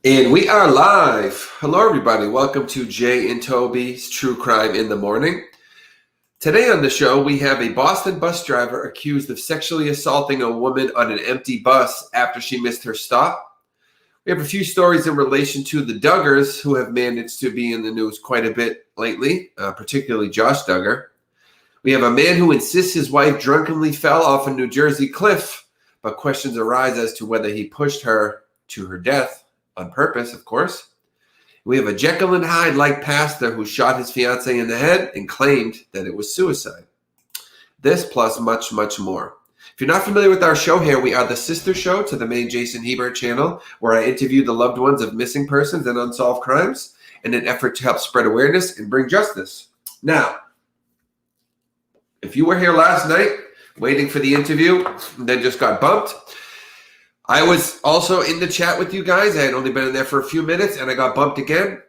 And we are live. Hello, everybody. Welcome to Jay and Toby's True Crime in the Morning. Today on the show, we have a Boston bus driver accused of sexually assaulting a woman on an empty bus after she missed her stop. We have a few stories in relation to the Duggars, who have managed to be in the news quite a bit lately, particularly Josh Duggar. We have a man who insists his wife drunkenly fell off a New Jersey cliff, but questions arise as to whether he pushed her to her death. On purpose, of course. We have a Jekyll and Hyde-like pastor who shot his fiancée in the head and claimed that it was suicide. This plus much, much more. If you're not familiar with our show here, we are the sister show to the main Jason Hebert channel, where I interview the loved ones of missing persons and unsolved crimes in an effort to help spread awareness and bring justice. Now, if you were here last night waiting for the interview and then just got bumped, I was also in the chat with you guys. I had only been in there for a few minutes and I got bumped again.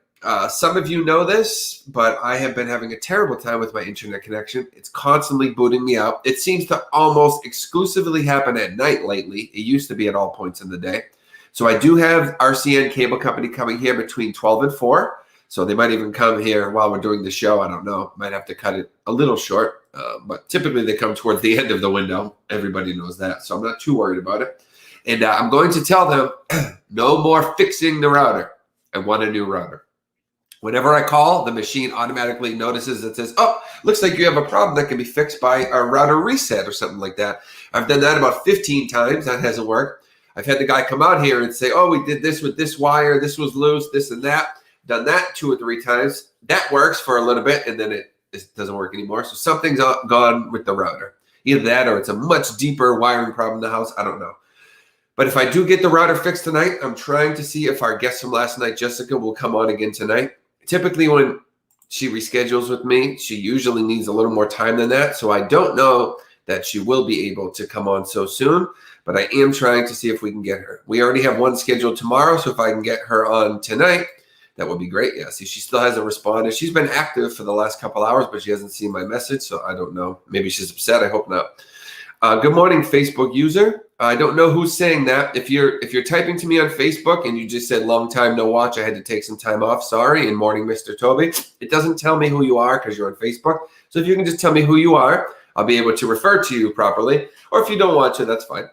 Some of you know this, but I have been having a terrible time with my internet connection. It's constantly booting me out. It seems to almost exclusively happen at night lately. It used to be at all points in the day. So I do have RCN Cable Company coming here between 12 and 4. So they might even come here while we're doing the show. I don't know. Might have to cut it a little short. But typically they come towards the end of the window. Everybody knows that. So I'm not too worried about it. And I'm going to tell them, no more fixing the router. I want a new router. Whenever I call, the machine automatically notices it says, oh, looks like you have a problem that can be fixed by a router reset or something like that. I've done that about 15 times. That hasn't worked. I've had the guy come out here and say, oh, we did this with this wire. This was loose, this and that. Done that 2 or 3 times. That works for a little bit, and then it doesn't work anymore. So something's gone with the router. Either that or it's a much deeper wiring problem in the house. I don't know. But if I do get the router fixed tonight, I'm trying to see if our guest from last night, Jessica, will come on again tonight. Typically, when she reschedules with me, she usually needs a little more time than that. So I don't know that she will be able to come on so soon, but I am trying to see if we can get her. We already have one scheduled tomorrow, so if I can get her on tonight, that would be great. Yeah, see, she still hasn't responded. She's been active for the last couple hours, but she hasn't seen my message, so I don't know. Maybe she's upset. I hope not. Good morning, Facebook user. I don't know who's saying that. If you're typing to me on Facebook and you just said long time no watch, I had to take some time off. Sorry. And morning, Mr. Toby. It doesn't tell me who you are because you're on Facebook. So if you can just tell me who you are, I'll be able to refer to you properly. Or if you don't want to, that's fine.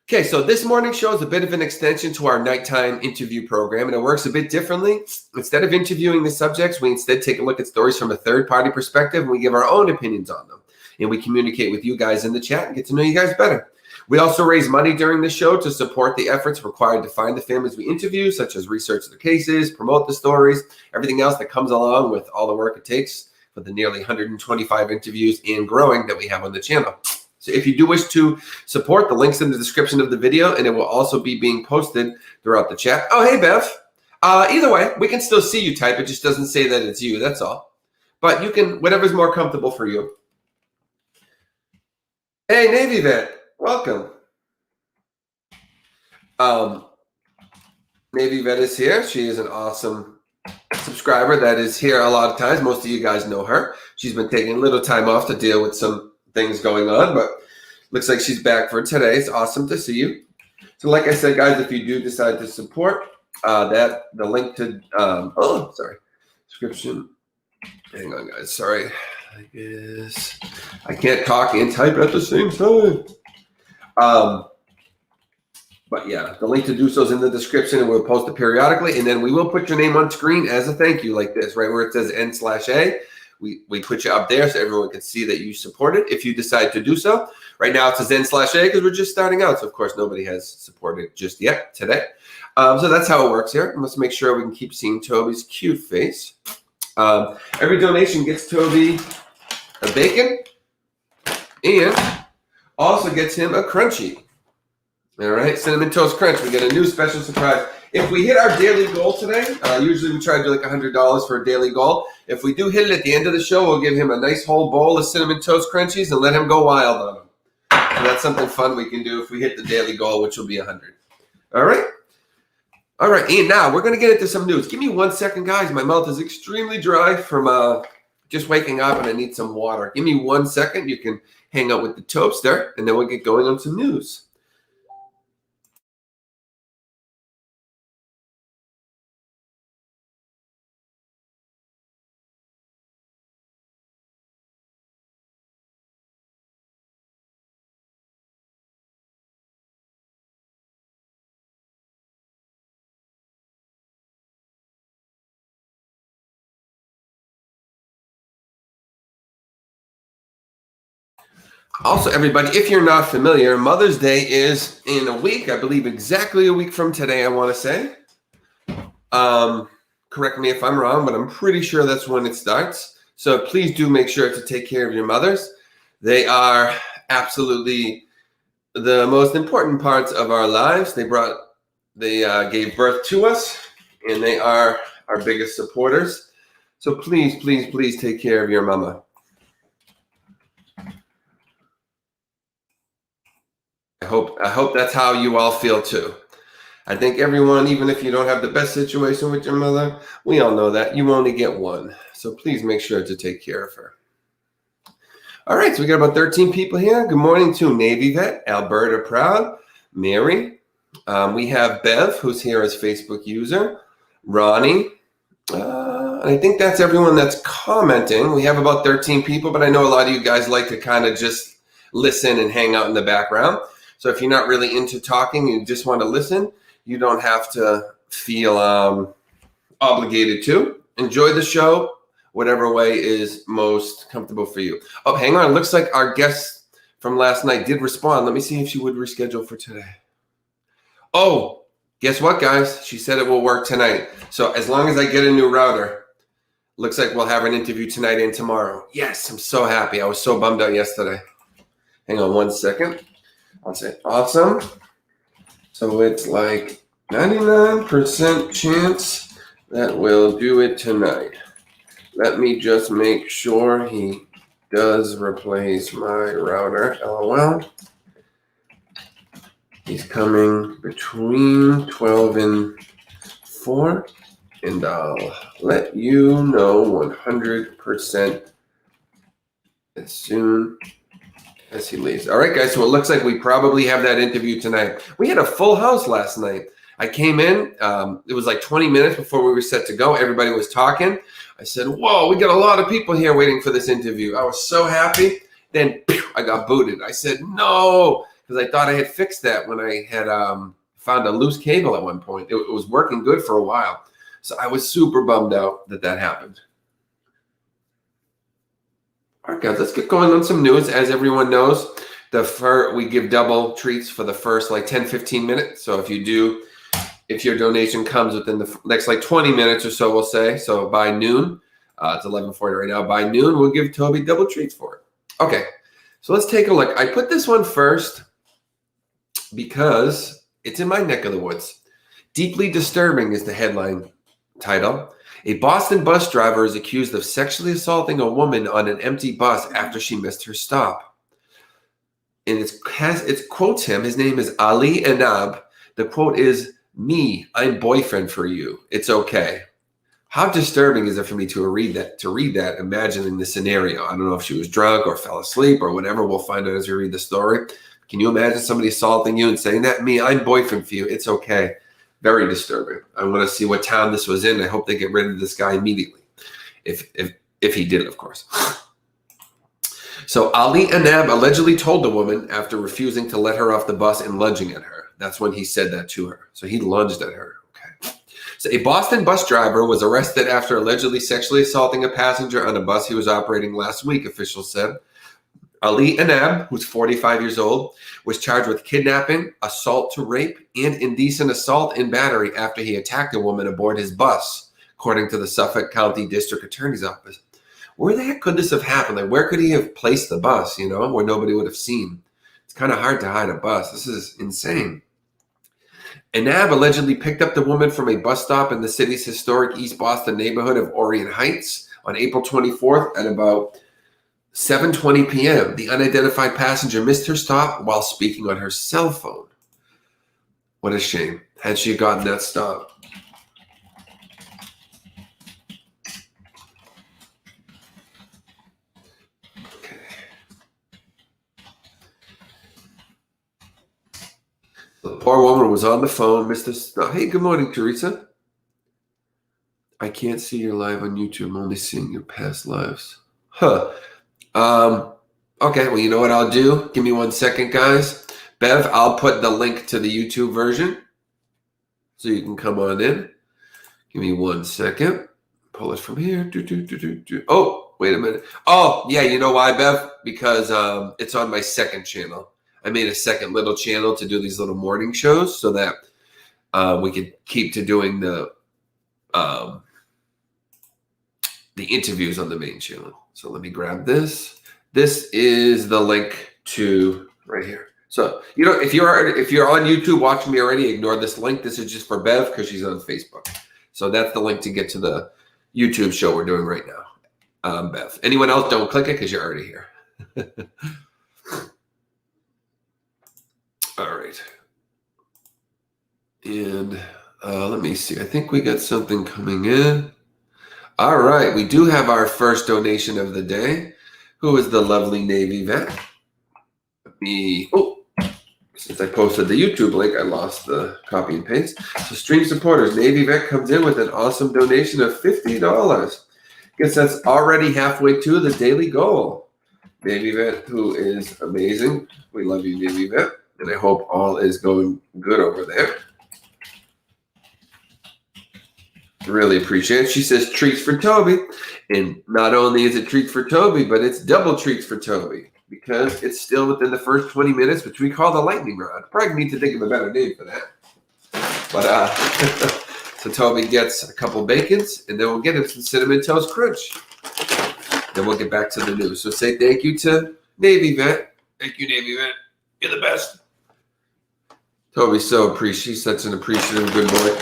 Okay, so this morning show is a bit of an extension to our nighttime interview program, and it works a bit differently. Instead of interviewing the subjects, we instead take a look at stories from a third-party perspective, and we give our own opinions on them. And we communicate with you guys in the chat and get to know you guys better. We also raise money during the show to support the efforts required to find the families we interview, such as research the cases, promote the stories, everything else that comes along with all the work it takes for the nearly 125 interviews and growing that we have on the channel. So if you do wish to support, the link's in the description of the video, and it will also be being posted throughout the chat. Oh, hey, Bev. Either way, we can still see you type. It just doesn't say that it's you. That's all. But you can, whatever's more comfortable for you. Hey, Navy Vet, welcome. Navy Vet is here. She is an awesome subscriber that is here a lot of times. Most of you guys know her. She's been taking a little time off to deal with some things going on, but looks like she's back for today. It's awesome to see you. So like I said, guys, if you do decide to support the link to, description. Hang on, guys, sorry. I can't talk and type at the same time. But yeah, the link to do so is in the description, and we'll post it periodically. And then we will put your name on screen as a thank you, like this, right where it says N/A. We put you up there so everyone can see that you supported if you decide to do so. Right now it says N/A because we're just starting out. So of course nobody has supported just yet today. So that's how it works here. Let's make sure we can keep seeing Toby's cute face. Every donation gets Toby a bacon and also gets him a crunchy. All right, Cinnamon Toast Crunch. We get a new special surprise. If we hit our daily goal today, usually we try to do like $100 for a daily goal. If we do hit it at the end of the show, we'll give him a nice whole bowl of Cinnamon Toast Crunchies and let him go wild on them. So that's something fun we can do if we hit the daily goal, which will be 100. All right? All right, and now we're going to get into some news. Give me 1 second, guys. My mouth is extremely dry from just waking up, and I need some water. Give me 1 second. You can hang out with the toast there, and then we'll get going on some news. Also, everybody, if you're not familiar, Mother's Day is in a week. I believe exactly a week from today, I want to say. Correct me if I'm wrong, but I'm pretty sure that's when it starts. So please do make sure to take care of your mothers. They are absolutely the most important parts of our lives. They gave birth to us, and they are our biggest supporters. So please, please, please take care of your mama. I hope that's how you all feel too. I think everyone, even if you don't have the best situation with your mother, we all know that you only get one. So please make sure to take care of her. All right, so we got about 13 people here. Good morning to Navy Vet, Alberta Proud, Mary. We have Bev, who's here as Facebook user, Ronnie. I think that's everyone that's commenting. We have about 13 people, but I know a lot of you guys like to kind of just listen and hang out in the background. So if you're not really into talking, you just want to listen, you don't have to feel obligated to. Enjoy the show, whatever way is most comfortable for you. Oh, hang on. It looks like our guest from last night did respond. Let me see if she would reschedule for today. Oh, guess what, guys? She said it will work tonight. So as long as I get a new router, looks like we'll have an interview tonight and tomorrow. Yes, I'm so happy. I was so bummed out yesterday. Hang on one second. I'll say awesome. So it's like 99% chance that we'll do it tonight. Let me just make sure he does replace my router. LOL. He's coming between 12 and 4, and I'll let you know 100% as soon as he leaves. All right, guys, so it looks like we probably have that interview tonight. We had a full house last night. I came in, it was like 20 minutes before we were set to go. Everybody was talking. I said, whoa, we got a lot of people here waiting for this interview. I was so happy. Then I got booted. I said, no, because I thought I had fixed that when I had found a loose cable at one point. It was working good for a while. So I was super bummed out that happened. All right, guys, let's get going on some news. As everyone knows, we give double treats for the first like 10, 15 minutes. So if your donation comes within the next like 20 minutes or so, we'll say, so by noon, it's 11:40 right now, by noon, we'll give Toby double treats for it. Okay, so let's take a look. I put this one first because it's in my neck of the woods. Deeply disturbing is the headline title. A Boston bus driver is accused of sexually assaulting a woman on an empty bus after she missed her stop. And it quotes him. His name is Ali Anab. The quote is, "Me, I'm boyfriend for you. It's okay." How disturbing is it for me to read that, imagining the scenario? I don't know if she was drunk or fell asleep or whatever. We'll find out as we read the story. Can you imagine somebody assaulting you and saying that? "Me, I'm boyfriend for you. It's okay." Very disturbing. I want to see what town this was in. I hope they get rid of this guy immediately. If he did it, of course. So Ali Anab allegedly told the woman after refusing to let her off the bus and lunging at her. That's when he said that to her. So he lunged at her. Okay. So a Boston bus driver was arrested after allegedly sexually assaulting a passenger on a bus he was operating last week, officials said. Ali Anab, who's 45 years old, was charged with kidnapping, assault to rape, and indecent assault and battery after he attacked a woman aboard his bus, according to the Suffolk County District Attorney's Office. Where the heck could this have happened? Like, where could he have placed the bus, where nobody would have seen? It's kind of hard to hide a bus. This is insane. Anab allegedly picked up the woman from a bus stop in the city's historic East Boston neighborhood of Orient Heights on April 24th at about 7:20 p.m. The unidentified passenger missed her stop while speaking on her cell phone. What a shame. Had she gotten that stop? Okay. The poor woman was on the phone. Missed her stop. Hey, good morning, Teresa. I can't see your live on YouTube. I'm only seeing your past lives. Huh. Okay, well, you know what I'll do? Give me 1 second, guys. Bev, I'll put the link to the YouTube version so you can come on in. Give me 1 second. Pull it from here. Oh, wait a minute. Oh, yeah, you know why, Bev? Because it's on my second channel. I made a second little channel to do these little morning shows so that we could keep to doing the interviews on the main channel. So let me grab this. This is the link to right here. So if you're on YouTube watching me already, ignore this link. This is just for Bev because she's on Facebook. So that's the link to get to the YouTube show we're doing right now. Bev. Anyone else, don't click it because you're already here. All right. And let me see. I think we got something coming in. All right. We do have our first donation of the day. Who is the lovely Navy vet? Since I posted the YouTube link, I lost the copy and paste. So stream supporters, Navy vet comes in with an awesome donation of $50. Guess that's already halfway to the daily goal. Navy vet, who is amazing. We love you, Navy vet. And I hope all is going good over there. Really appreciate it. She says treats for Toby. And not only is it treats for Toby, but it's double treats for Toby because it's still within the first 20 minutes, which we call the lightning round. Probably need to think of a better name for that. But so Toby gets a couple bacons, and then we'll get him some Cinnamon Toast Crunch. Then we'll get back to the news. So say thank you to Navy Vet. Thank you, Navy Vet. You're the best. Toby's so appreciative. He's such an appreciative good boy.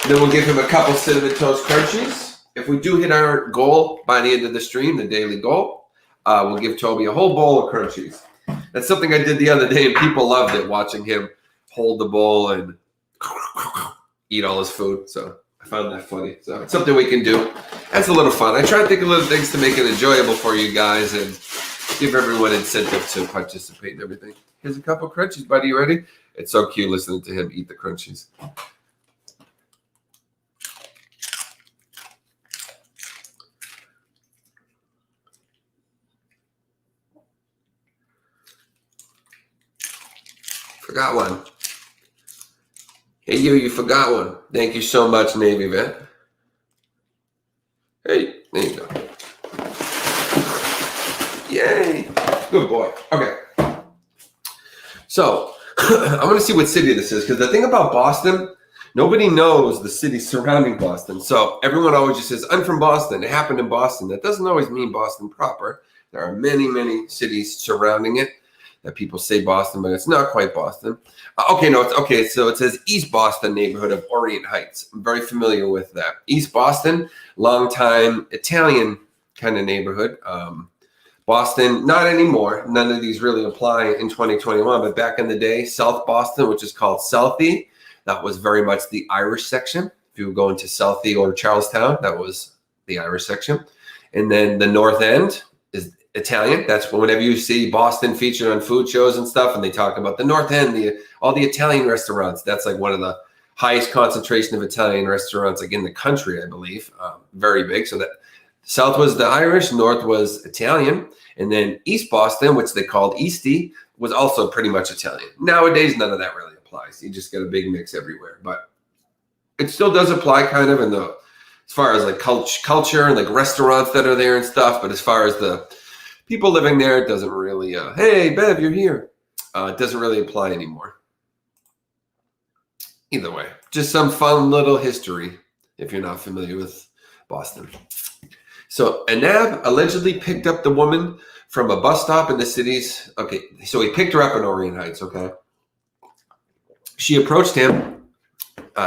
Then we'll give him a couple Cinnamon Toast Crunchies. If we do hit our goal by the end of the stream, the daily goal, we'll give Toby a whole bowl of Crunchies. That's something I did the other day, and people loved it, watching him hold the bowl and eat all his food. So I found that funny. So it's something we can do. That's a little fun. I try to think of little things to make it enjoyable for you guys and give everyone incentive to participate in everything. Here's a couple Crunchies, buddy. You ready? It's so cute listening to him eat the Crunchies. Forgot one. Hey, you forgot one. Thank you so much, Navy Vet. Hey, there you go. Yay. Good boy. Okay. So, I want to see what city this is, because the thing about Boston, nobody knows the city surrounding Boston. So, everyone always just says, I'm from Boston. It happened in Boston. That doesn't always mean Boston proper. There are many, many cities surrounding it that people say Boston, but it's not quite Boston. So it says East Boston neighborhood of Orient Heights. I'm very familiar with that. East Boston, longtime Italian kind of neighborhood. Boston, not anymore. None of these really apply in 2021, but back in the day, South Boston, which is called Southie, that was very much the Irish section. If you were going to Southie or Charlestown, that was the Irish section. And then the North End is Italian. That's whenever you see Boston featured on food shows and stuff, and they talk about the North End, all the Italian restaurants. That's like one of the highest concentration of Italian restaurants like in the country, I believe. Very big. So that South was the Irish, North was Italian, and then East Boston, which they called Eastie, was also pretty much Italian. Nowadays, none of that really applies. You just get a big mix everywhere, but it still does apply kind of in the as far as like culture and like restaurants that are there and stuff. But as far as the people living there, it doesn't really, hey, Bev, you're here. It doesn't really apply anymore. Either way, just some fun little history if you're not familiar with Boston. So Anab allegedly picked up the woman from a bus stop in the city's, okay, so he picked her up in Orient Heights, okay? She approached him,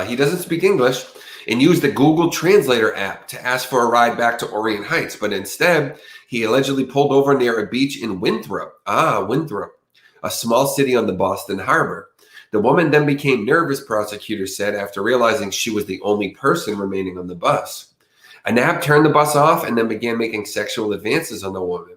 he doesn't speak English, and used the Google Translator app to ask for a ride back to Orient Heights, but instead, he allegedly pulled over near a beach in Winthrop, a small city on the Boston Harbor. The woman then became nervous, prosecutors said, after realizing she was the only person remaining on the bus. Anab turned the bus off and then began making sexual advances on the woman.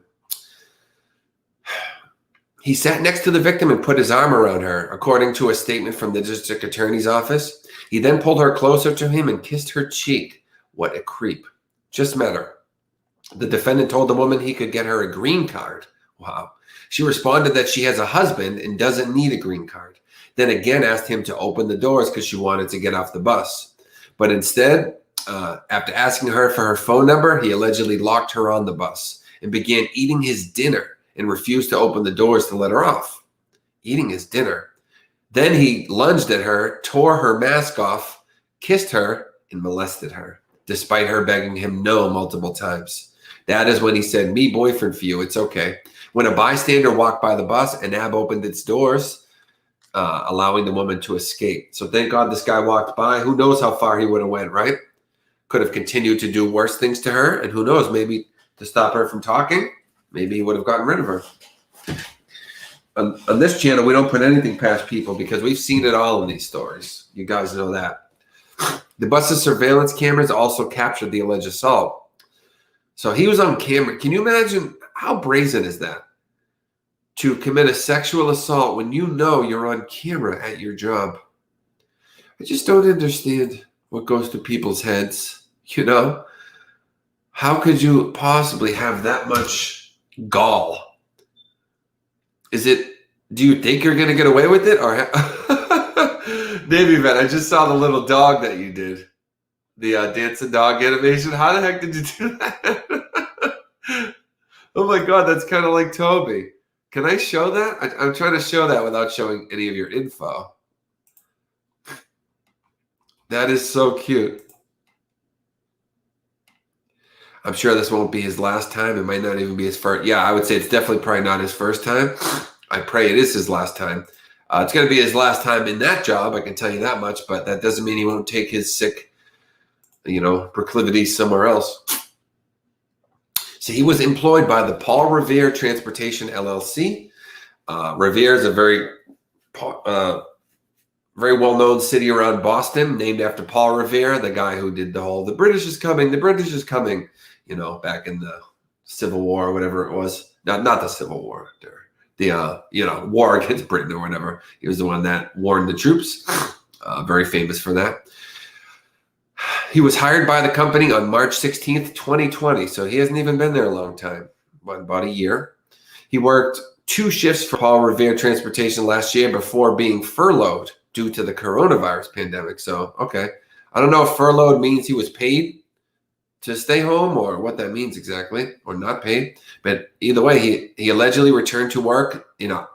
He sat next to the victim and put his arm around her, according to a statement from the district attorney's office. He then pulled her closer to him and kissed her cheek. What a creep. Just met her. The defendant told the woman he could get her a green card. Wow. She responded that she has a husband and doesn't need a green card. Then again asked him to open the doors because she wanted to get off the bus. But instead, After asking her for her phone number, he allegedly locked her on the bus and began eating his dinner and refused to open the doors to let her off. Eating his dinner. Then he lunged at her, tore her mask off, kissed her, and molested her, despite her begging him no multiple times. That is when he said, "Me boyfriend for you, it's okay." When a bystander walked by the bus, a nab opened its doors, allowing the woman to escape. So thank God this guy walked by. Who knows how far he would have went, right? Could have continued to do worse things to her, and who knows, maybe to stop her from talking, maybe he would have gotten rid of her. On this channel, we don't put anything past people because we've seen it all in these stories. You guys know that. The bus's surveillance cameras also captured the alleged assault. So he was on camera. Can you imagine how brazen is that? To commit a sexual assault when you know you're on camera at your job. I just don't understand what goes through people's heads, you know? How could you possibly have that much gall? Do you think you're going to get away with it? Or Navy vet, I just saw the little dog that you did. The dancing dog animation. How the heck did you do that? Oh my God, that's kind of like Toby. Can I show that? I'm trying to show that without showing any of your info. That is so cute. I'm sure this won't be his last time. It might not even be his first. Yeah, I would say it's definitely probably not his first time. I pray it is his last time. It's going to be his last time in that job, I can tell you that much, but that doesn't mean he won't take his sick, proclivities somewhere else. So he was employed by the Paul Revere Transportation LLC. Revere is a very well-known city around Boston, named after Paul Revere, the guy who did the British is coming, back in the Civil War or whatever it was. Not the Civil War, the war against Britain or whatever. He was the one that warned the troops. Very famous for that. He was hired by the company on March 16th, 2020. So he hasn't even been there a long time, about a year. He worked 2 shifts for Paul Revere Transportation last year before being furloughed due to the coronavirus pandemic. So, okay. I don't know if furloughed means he was paid to stay home or what that means exactly, or not paid. But either way, he allegedly returned to work,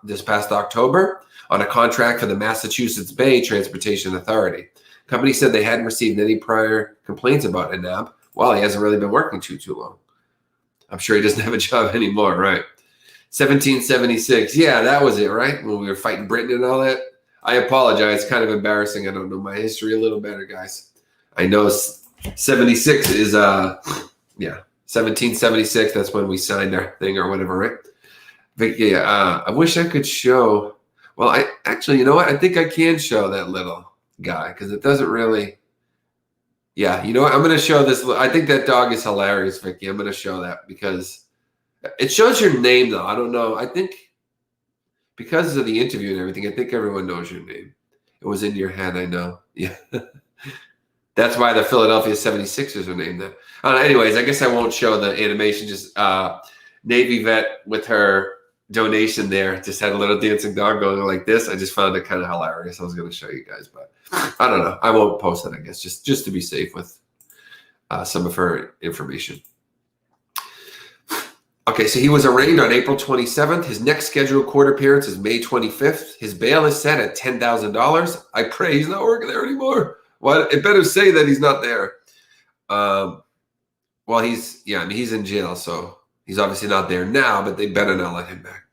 this past October on a contract for the Massachusetts Bay Transportation Authority. The company said they hadn't received any prior complaints about a nab. Well, he hasn't really been working too long. I'm sure he doesn't have a job anymore, right? 1776. Yeah, that was it, right? When we were fighting Britain and all that. I apologize. Kind of embarrassing. I don't know my history a little better, guys. I know 76 is 1776. That's when we signed our thing or whatever, right? But yeah, I wish I could show. Well, I actually, you know what? I think I can show that little guy because it doesn't really. Yeah, you know what? I'm going to show this. I think that dog is hilarious, Vicky. I'm going to show that because it shows your name, though. I don't know. I think because of the interview and everything, I think everyone knows your name. It was in your head, I know. Yeah. That's why the Philadelphia 76ers are named that. Anyways, I guess I won't show the animation. Just Navy vet with her donation there just had a little dancing dog going like this. I just found it kind of hilarious. I was going to show you guys, but I don't know. I won't post it, I guess, just to be safe with some of her information. Okay, so he was arraigned on April 27th. His next scheduled court appearance is May 25th. His bail is set at $10,000. I pray he's not working there anymore. Well, it better say that he's not there. Well, he's in jail, so he's obviously not there now, but they better not let him back.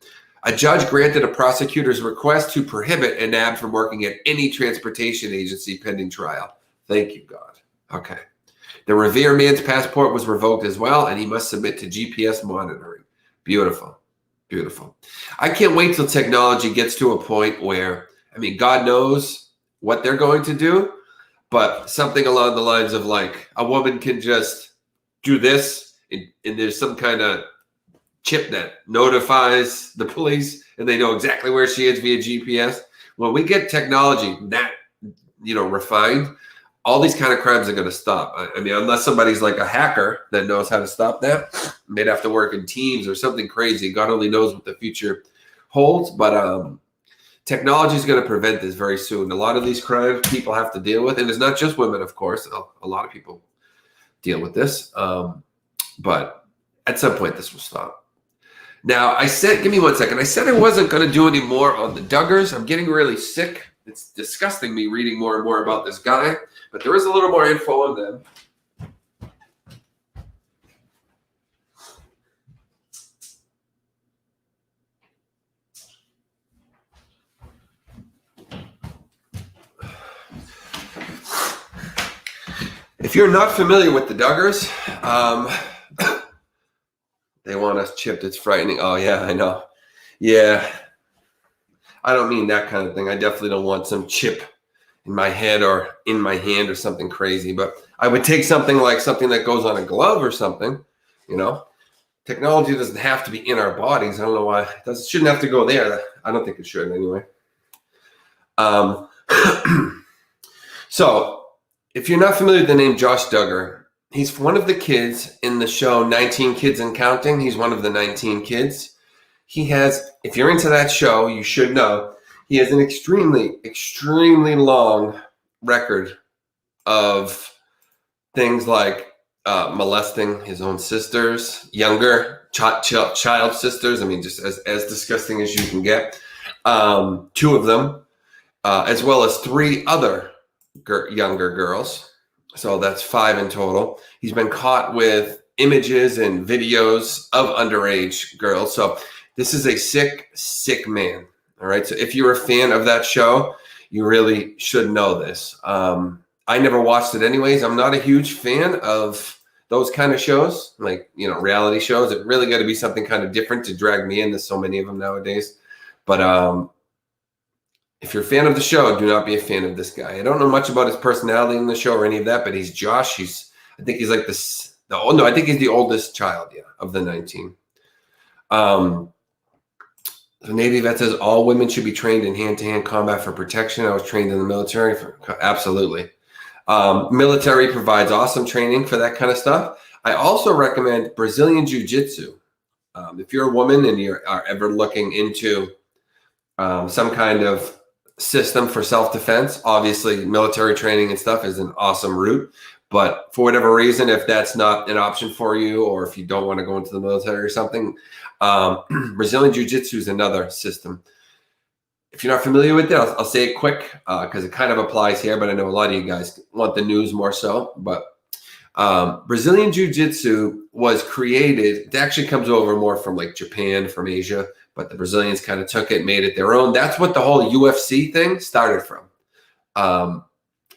A judge granted a prosecutor's request to prohibit a nab from working at any transportation agency pending trial. Thank you, God. Okay. The Revere man's passport was revoked as well, and he must submit to GPS monitoring. Beautiful. Beautiful. I can't wait till technology gets to a point where, God knows what they're going to do, but something along the lines of like a woman can just do this and there's some kind of chip that notifies the police and they know exactly where she is via GPS. When we get technology that, refined, all these kind of crimes are going to stop. Unless somebody's like a hacker that knows how to stop that, they'd have to work in teams or something crazy. God only knows what the future holds, but technology is going to prevent this very soon. A lot of these crimes people have to deal with, and it's not just women, of course. A lot of people deal with this. But at some point, this will stop. Now, I said, give me 1 second. I said I wasn't going to do any more on the Duggars. I'm getting really sick. It's disgusting me reading more and more about this guy, but there is a little more info on them. If you're not familiar with the Duggars, they want us chipped. It's frightening. Oh, yeah, I know. Yeah. I don't mean that kind of thing. I definitely don't want some chip in my head or in my hand or something crazy. But I would take something like something that goes on a glove or something, you know. Technology doesn't have to be in our bodies. I don't know why. It shouldn't have to go there. I don't think it should anyway. So if you're not familiar with the name Josh Duggar, he's one of the kids in the show 19 Kids and Counting. He's one of the 19 kids. He has, if you're into that show, you should know, he has an extremely, extremely long record of things like molesting his own sisters, younger child sisters. I mean, just as disgusting as you can get. 2 of them, as well as 3 other younger girls. So that's 5 in total. He's been caught with images and videos of underage girls. So this is a sick, sick man. All right. So if you're a fan of that show, you really should know this. I never watched it anyways. I'm not a huge fan of those kind of shows, like, you know, reality shows. It really got to be something kind of different to drag me in. There's so many of them nowadays. But if you're a fan of the show, do not be a fan of this guy. I don't know much about his personality in the show or any of that, but he's Josh. I think he's like this. No, I think he's the oldest child, of the 19. The Navy vet says all women should be trained in hand-to-hand combat for protection. I was trained in the military. Absolutely. Military provides awesome training for that kind of stuff. I also recommend Brazilian Jiu-Jitsu. If you're a woman and you are ever looking into some kind of system for self-defense, obviously military training and stuff is an awesome route. But for whatever reason, if that's not an option for you, or if you don't want to go into the military or something, Brazilian Jiu-Jitsu is another system. If you're not familiar with it, I'll say it quick because it kind of applies here, but I know a lot of you guys want the news more so. But Brazilian Jiu-Jitsu was created, it actually comes over more from like Japan, from Asia, but the Brazilians kind of took it, made it their own. That's what the whole UFC thing started from.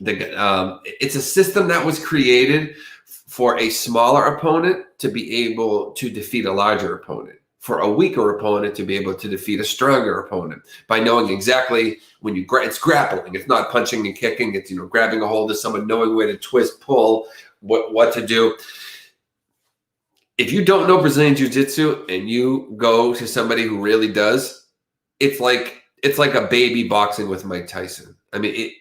It's a system that was created for a smaller opponent to be able to defeat a larger opponent, for a weaker opponent to be able to defeat a stronger opponent by knowing exactly when you it's grappling. It's not punching and kicking. It's, grabbing a hold of someone, knowing where to twist, pull, what to do. If you don't know Brazilian Jiu-Jitsu and you go to somebody who really does, it's like a baby boxing with Mike Tyson. I mean,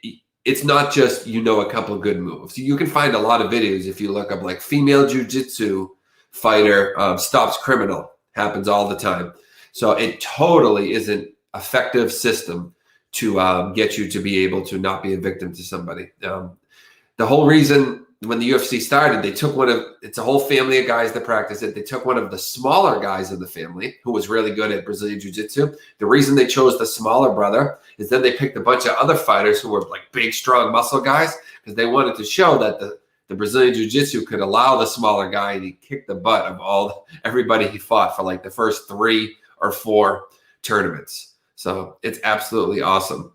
it's not just, a couple of good moves. You can find a lot of videos if you look up like female jiu-jitsu fighter stops criminal. Happens all the time. So it totally is an effective system to get you to be able to not be a victim to somebody. The whole reason when the UFC started, they took it's a whole family of guys that practice it. They took one of the smaller guys in the family who was really good at Brazilian Jiu-Jitsu. The reason they chose the smaller brother is then they picked a bunch of other fighters who were like big, strong muscle guys because they wanted to show that the Brazilian Jiu-Jitsu could allow the smaller guy to kick the butt of everybody he fought for like the first 3 or 4 tournaments. So it's absolutely awesome.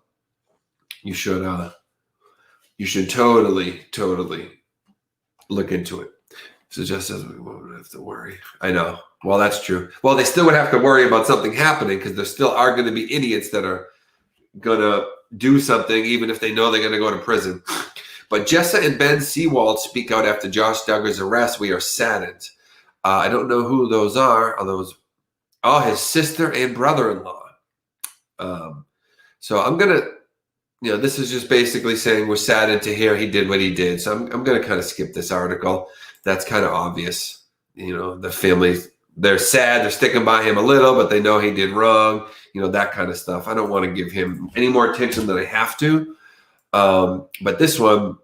You should totally look into it. So just says we won't have to worry. I know. Well, that's true. Well, they still would have to worry about something happening because there still are going to be idiots that are going to do something even if they know they're going to go to prison. But Jessa and Ben Seawald speak out after Josh Duggar's arrest. We are saddened. I don't know who those are. His sister and brother-in-law. So I'm going to, this is just basically saying we're saddened to hear he did what he did. So I'm going to kind of skip this article. That's kind of obvious. The family, they're sad. They're sticking by him a little, but they know he did wrong. That kind of stuff. I don't want to give him any more attention than I have to. But this one,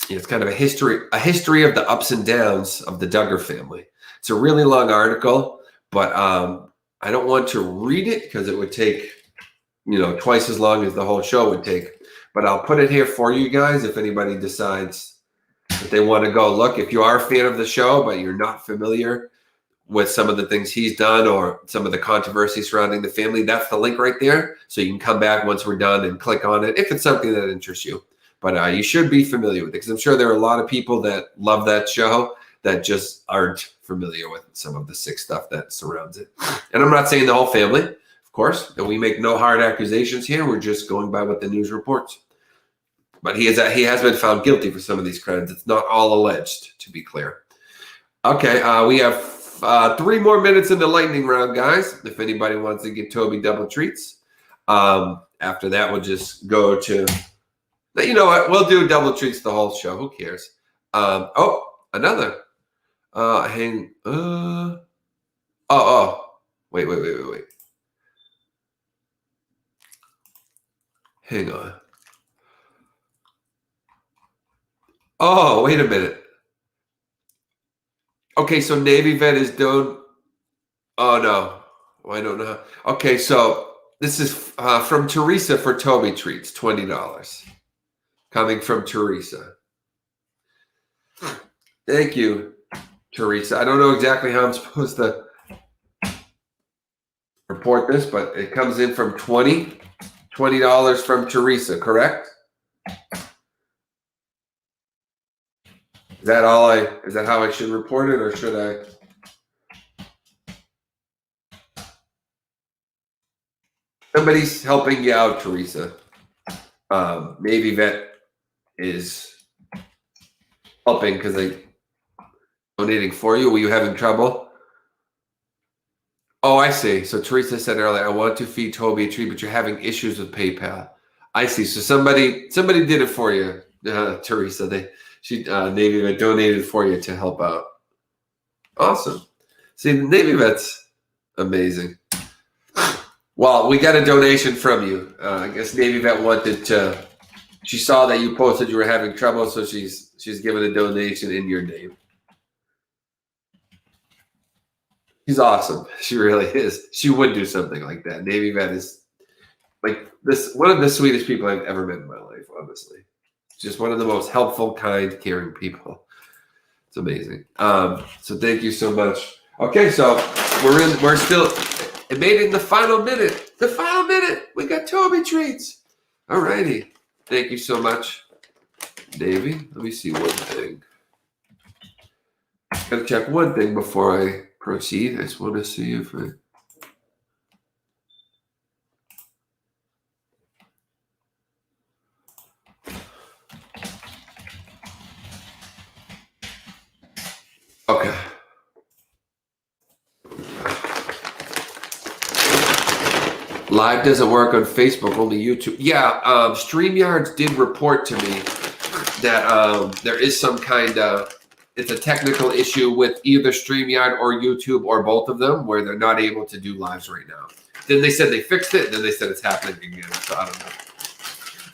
It's kind of a history of the ups and downs of the Duggar family. It's a really long article, but I don't want to read it because it would take, twice as long as the whole show would take. But I'll put it here for you guys if anybody decides that they want to go look. If you are a fan of the show, but you're not familiar with some of the things he's done or some of the controversy surrounding the family, that's the link right there. So you can come back once we're done and click on it if it's something that interests you. But you should be familiar with it because I'm sure there are a lot of people that love that show that just aren't familiar with some of the sick stuff that surrounds it. And I'm not saying the whole family, of course, and we make no hard accusations here. We're just going by what the news reports. But he has been found guilty for some of these crimes. It's not all alleged, to be clear. Okay, we have 3 more minutes in the lightning round, guys. If anybody wants to get Toby double treats. After that, we'll just go to, you know what? We'll do double treats the whole show. Who cares? Another. Wait. Hang on. Oh, wait a minute. Okay, so Navy vet is done. Oh, no. Well, I don't know. Okay, so this is from Teresa for Toby treats, $20. Coming from Teresa. Thank you, Teresa. I don't know exactly how I'm supposed to report this, but it comes in from $20 from Teresa, correct? Is that how I should report it, or should I? Somebody's helping you out, Teresa. Navy vet is helping because they donating for you. Were you having trouble? Oh, I see. So Teresa said earlier, I want to feed Toby a treat, but you're having issues with PayPal. I see. So somebody did it for you, Teresa. Navy vet donated for you to help out. Awesome. See, the Navy vet's amazing. Well, we got a donation from you. I guess Navy vet wanted to. She saw that you posted you were having trouble, so she's given a donation in your name. She's awesome. She really is. She would do something like that. Navy vet is like one of the sweetest people I've ever met in my life, honestly. Just one of the most helpful, kind, caring people. It's amazing. So thank you so much. Okay, so we're still, it made it in the final minute. The final minute. We got Toby treats. All righty. Thank you so much, Davey. Let me see one thing. Gotta check one thing before I proceed. I just want to see if I. Okay. Live doesn't work on Facebook, only YouTube. Yeah, StreamYards did report to me that there is some kind of, it's a technical issue with either StreamYard or YouTube or both of them where they're not able to do lives right now. Then they said they fixed it, and then they said it's happening again, so I don't know.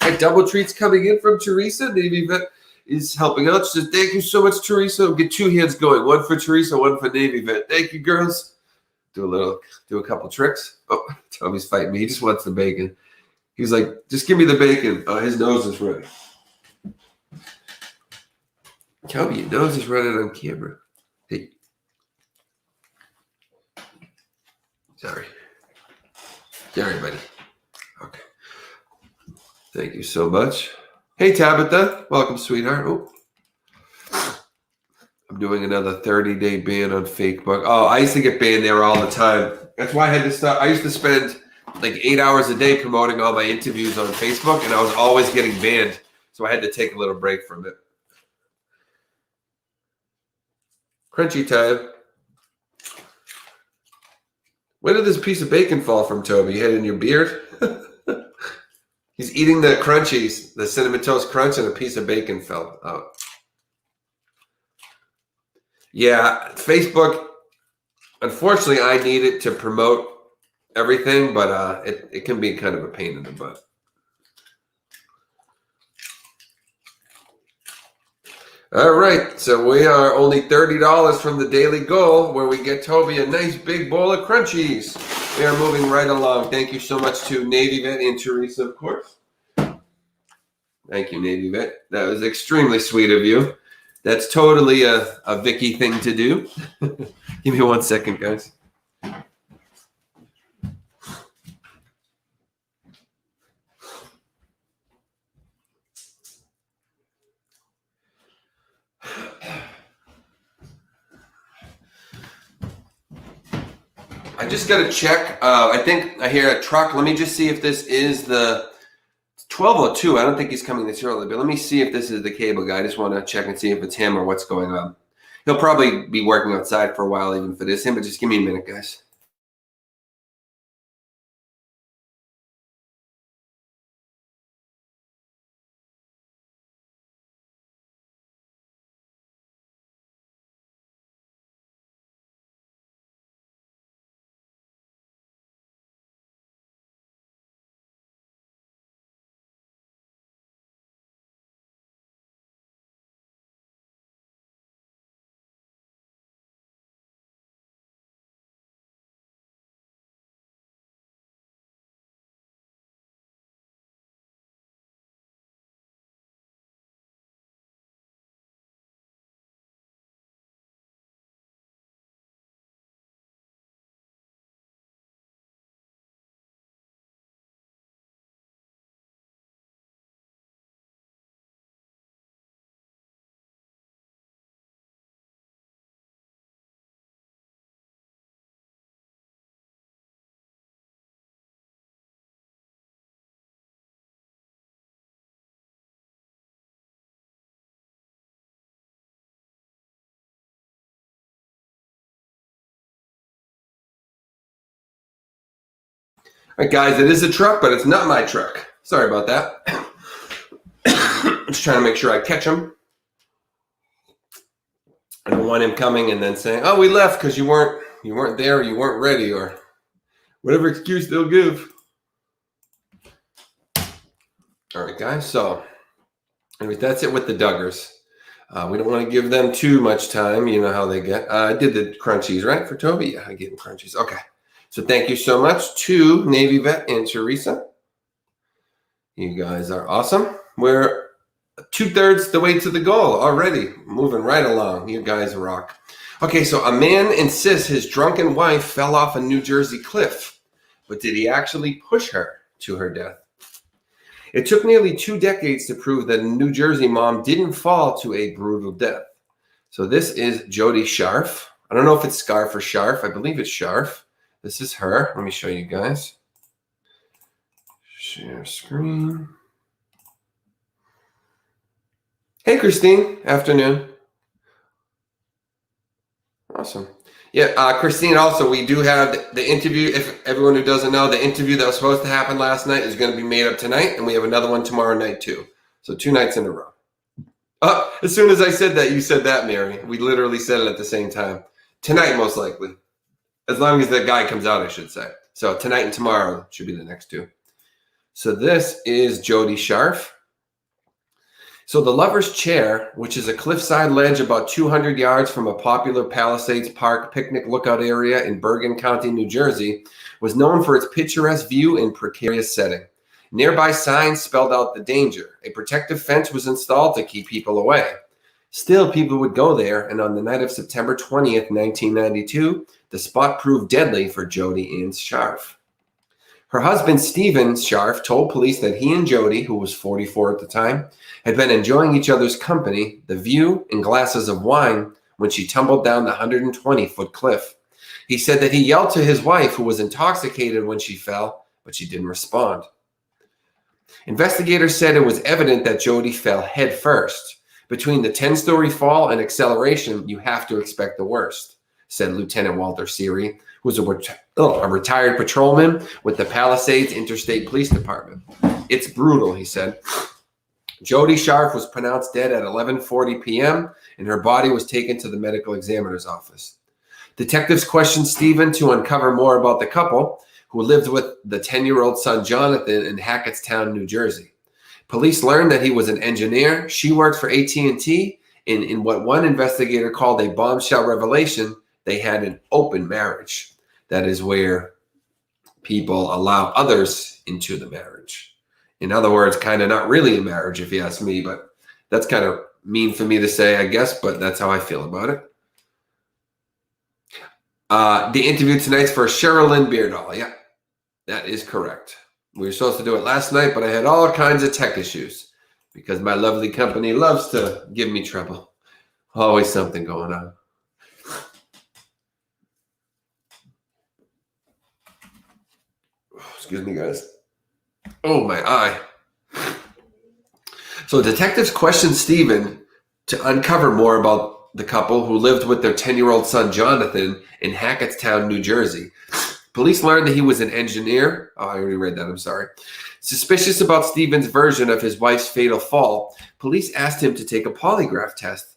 And double treats coming in from Teresa. Navy vet is helping out. She says, thank you so much, Teresa. We'll get 2 hands going. One for Teresa, one for Navy vet. Thank you, girls. Do a couple tricks. Oh, Tommy's fighting me. He just wants the bacon. He's like, just give me the bacon. Oh, his nose is running. Toby, your nose is running on camera. Hey. Sorry, buddy. Okay. Thank you so much. Hey, Tabitha. Welcome, sweetheart. Oh. I'm doing another 30-day ban on Facebook. Oh, I used to get banned there all the time. That's why I had to stop. I used to spend like 8 hours a day promoting all my interviews on Facebook, and I was always getting banned. So I had to take a little break from it. Crunchy time. Where did this piece of bacon fall from, Toby? You had it in your beard? He's eating the crunchies, the Cinnamon Toast Crunch, and a piece of bacon fell out. Yeah, Facebook, unfortunately, I need it to promote everything, but it can be kind of a pain in the butt. All right, so we are only $30 from the daily goal where we get Toby a nice big bowl of crunchies. We are moving right along. Thank you so much to Navy Vet and Teresa, of course. Thank you, Navy Vet. That was extremely sweet of you. That's totally a Vicky thing to do. Give me 1 second, guys. I just got to check. I think I hear a truck. Let me just see if this is the 12:02. I don't think he's coming this early, but let me see if this is the cable guy. I just want to check and see if it's him or what's going on. He'll probably be working outside for a while, even if it is him, but just give me a minute, guys. All right, guys, it is a truck, but it's not my truck. Sorry about that. Just trying to make sure I catch him. I don't want him coming and then saying, "Oh, we left because you weren't there, or you weren't ready, or whatever excuse they'll give." All right, guys. So, anyways, that's it with the Duggars. We don't want to give them too much time. You know how they get. I did the crunchies, right, for Toby? Yeah, I gave him crunchies. Okay. So thank you so much to Navy Vet and Teresa. You guys are awesome. We're 2/3 the way to the goal already. Moving right along. You guys rock. Okay, so a man insists his drunken wife fell off a New Jersey cliff. But did he actually push her to her death? It took nearly 2 decades to prove that a New Jersey mom didn't fall to a brutal death. So this is Jody Sharf. I don't know if it's Scarf or Sharf. I believe it's Sharf. This is her. Let me show you guys. Share screen. Hey, Christine. Afternoon. Awesome. Yeah, Christine, also, we do have the interview. If everyone who doesn't know, the interview that was supposed to happen last night is going to be made up tonight, and we have another one tomorrow night, too. So 2 nights in a row. As soon as I said that, you said that, Mary. We literally said it at the same time. Tonight, most likely. As long as that guy comes out, I should say. So tonight and tomorrow should be the next 2. So this is Jody Sharf. So the Lover's Chair, which is a cliffside ledge about 200 yards from a popular Palisades Park picnic lookout area in Bergen County, New Jersey, was known for its picturesque view and precarious setting. Nearby signs spelled out the danger. A protective fence was installed to keep people away. Still, people would go there, and on the night of September 20th, 1992, the spot proved deadly for Jody Ann Sharf. Her husband, Stephen Sharf, told police that he and Jody, who was 44 at the time, had been enjoying each other's company, the view, and glasses of wine when she tumbled down the 120-foot cliff. He said that he yelled to his wife, who was intoxicated when she fell, but she didn't respond. Investigators said it was evident that Jody fell head first. Between the 10-story fall and acceleration, you have to expect the worst, said Lieutenant Walter Seary, who was a retired patrolman with the Palisades Interstate Police Department. It's brutal, he said. Jody Sharf was pronounced dead at 11:40 p.m., and her body was taken to the medical examiner's office. Detectives questioned Stephen to uncover more about the couple, who lived with the 10-year-old son Jonathan in Hackettstown, New Jersey. Police learned that he was an engineer, she worked for AT&T, In what one investigator called a bombshell revelation, they had an open marriage. That is where people allow others into the marriage. In other words, kind of not really a marriage, if you ask me, but that's kind of mean for me to say, I guess, but that's how I feel about it. The interview tonight's for Sherilyn Beardall. Yeah, that is correct. We were supposed to do it last night, but I had all kinds of tech issues because my lovely company loves to give me trouble. Always something going on. Excuse me, guys. Oh, my eye. So detectives questioned Stephen to uncover more about the couple who lived with their 10-year-old son, Jonathan, in Hackettstown, New Jersey. Police learned that he was an engineer. Oh, I already read that. I'm sorry. Suspicious about Stephen's version of his wife's fatal fall, police asked him to take a polygraph test.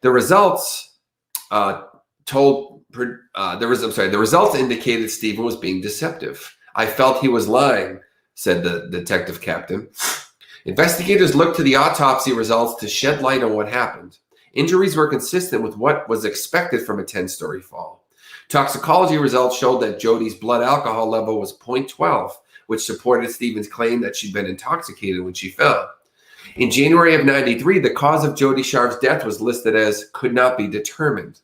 The results the results indicated Stephen was being deceptive. I felt he was lying, said the detective captain. Investigators looked to the autopsy results to shed light on what happened. Injuries were consistent with what was expected from a 10-story fall. Toxicology results showed that Jody's blood alcohol level was 0.12, which supported Stephen's claim that she'd been intoxicated when she fell. In January of '93, the cause of Jody Sharp's death was listed as could not be determined.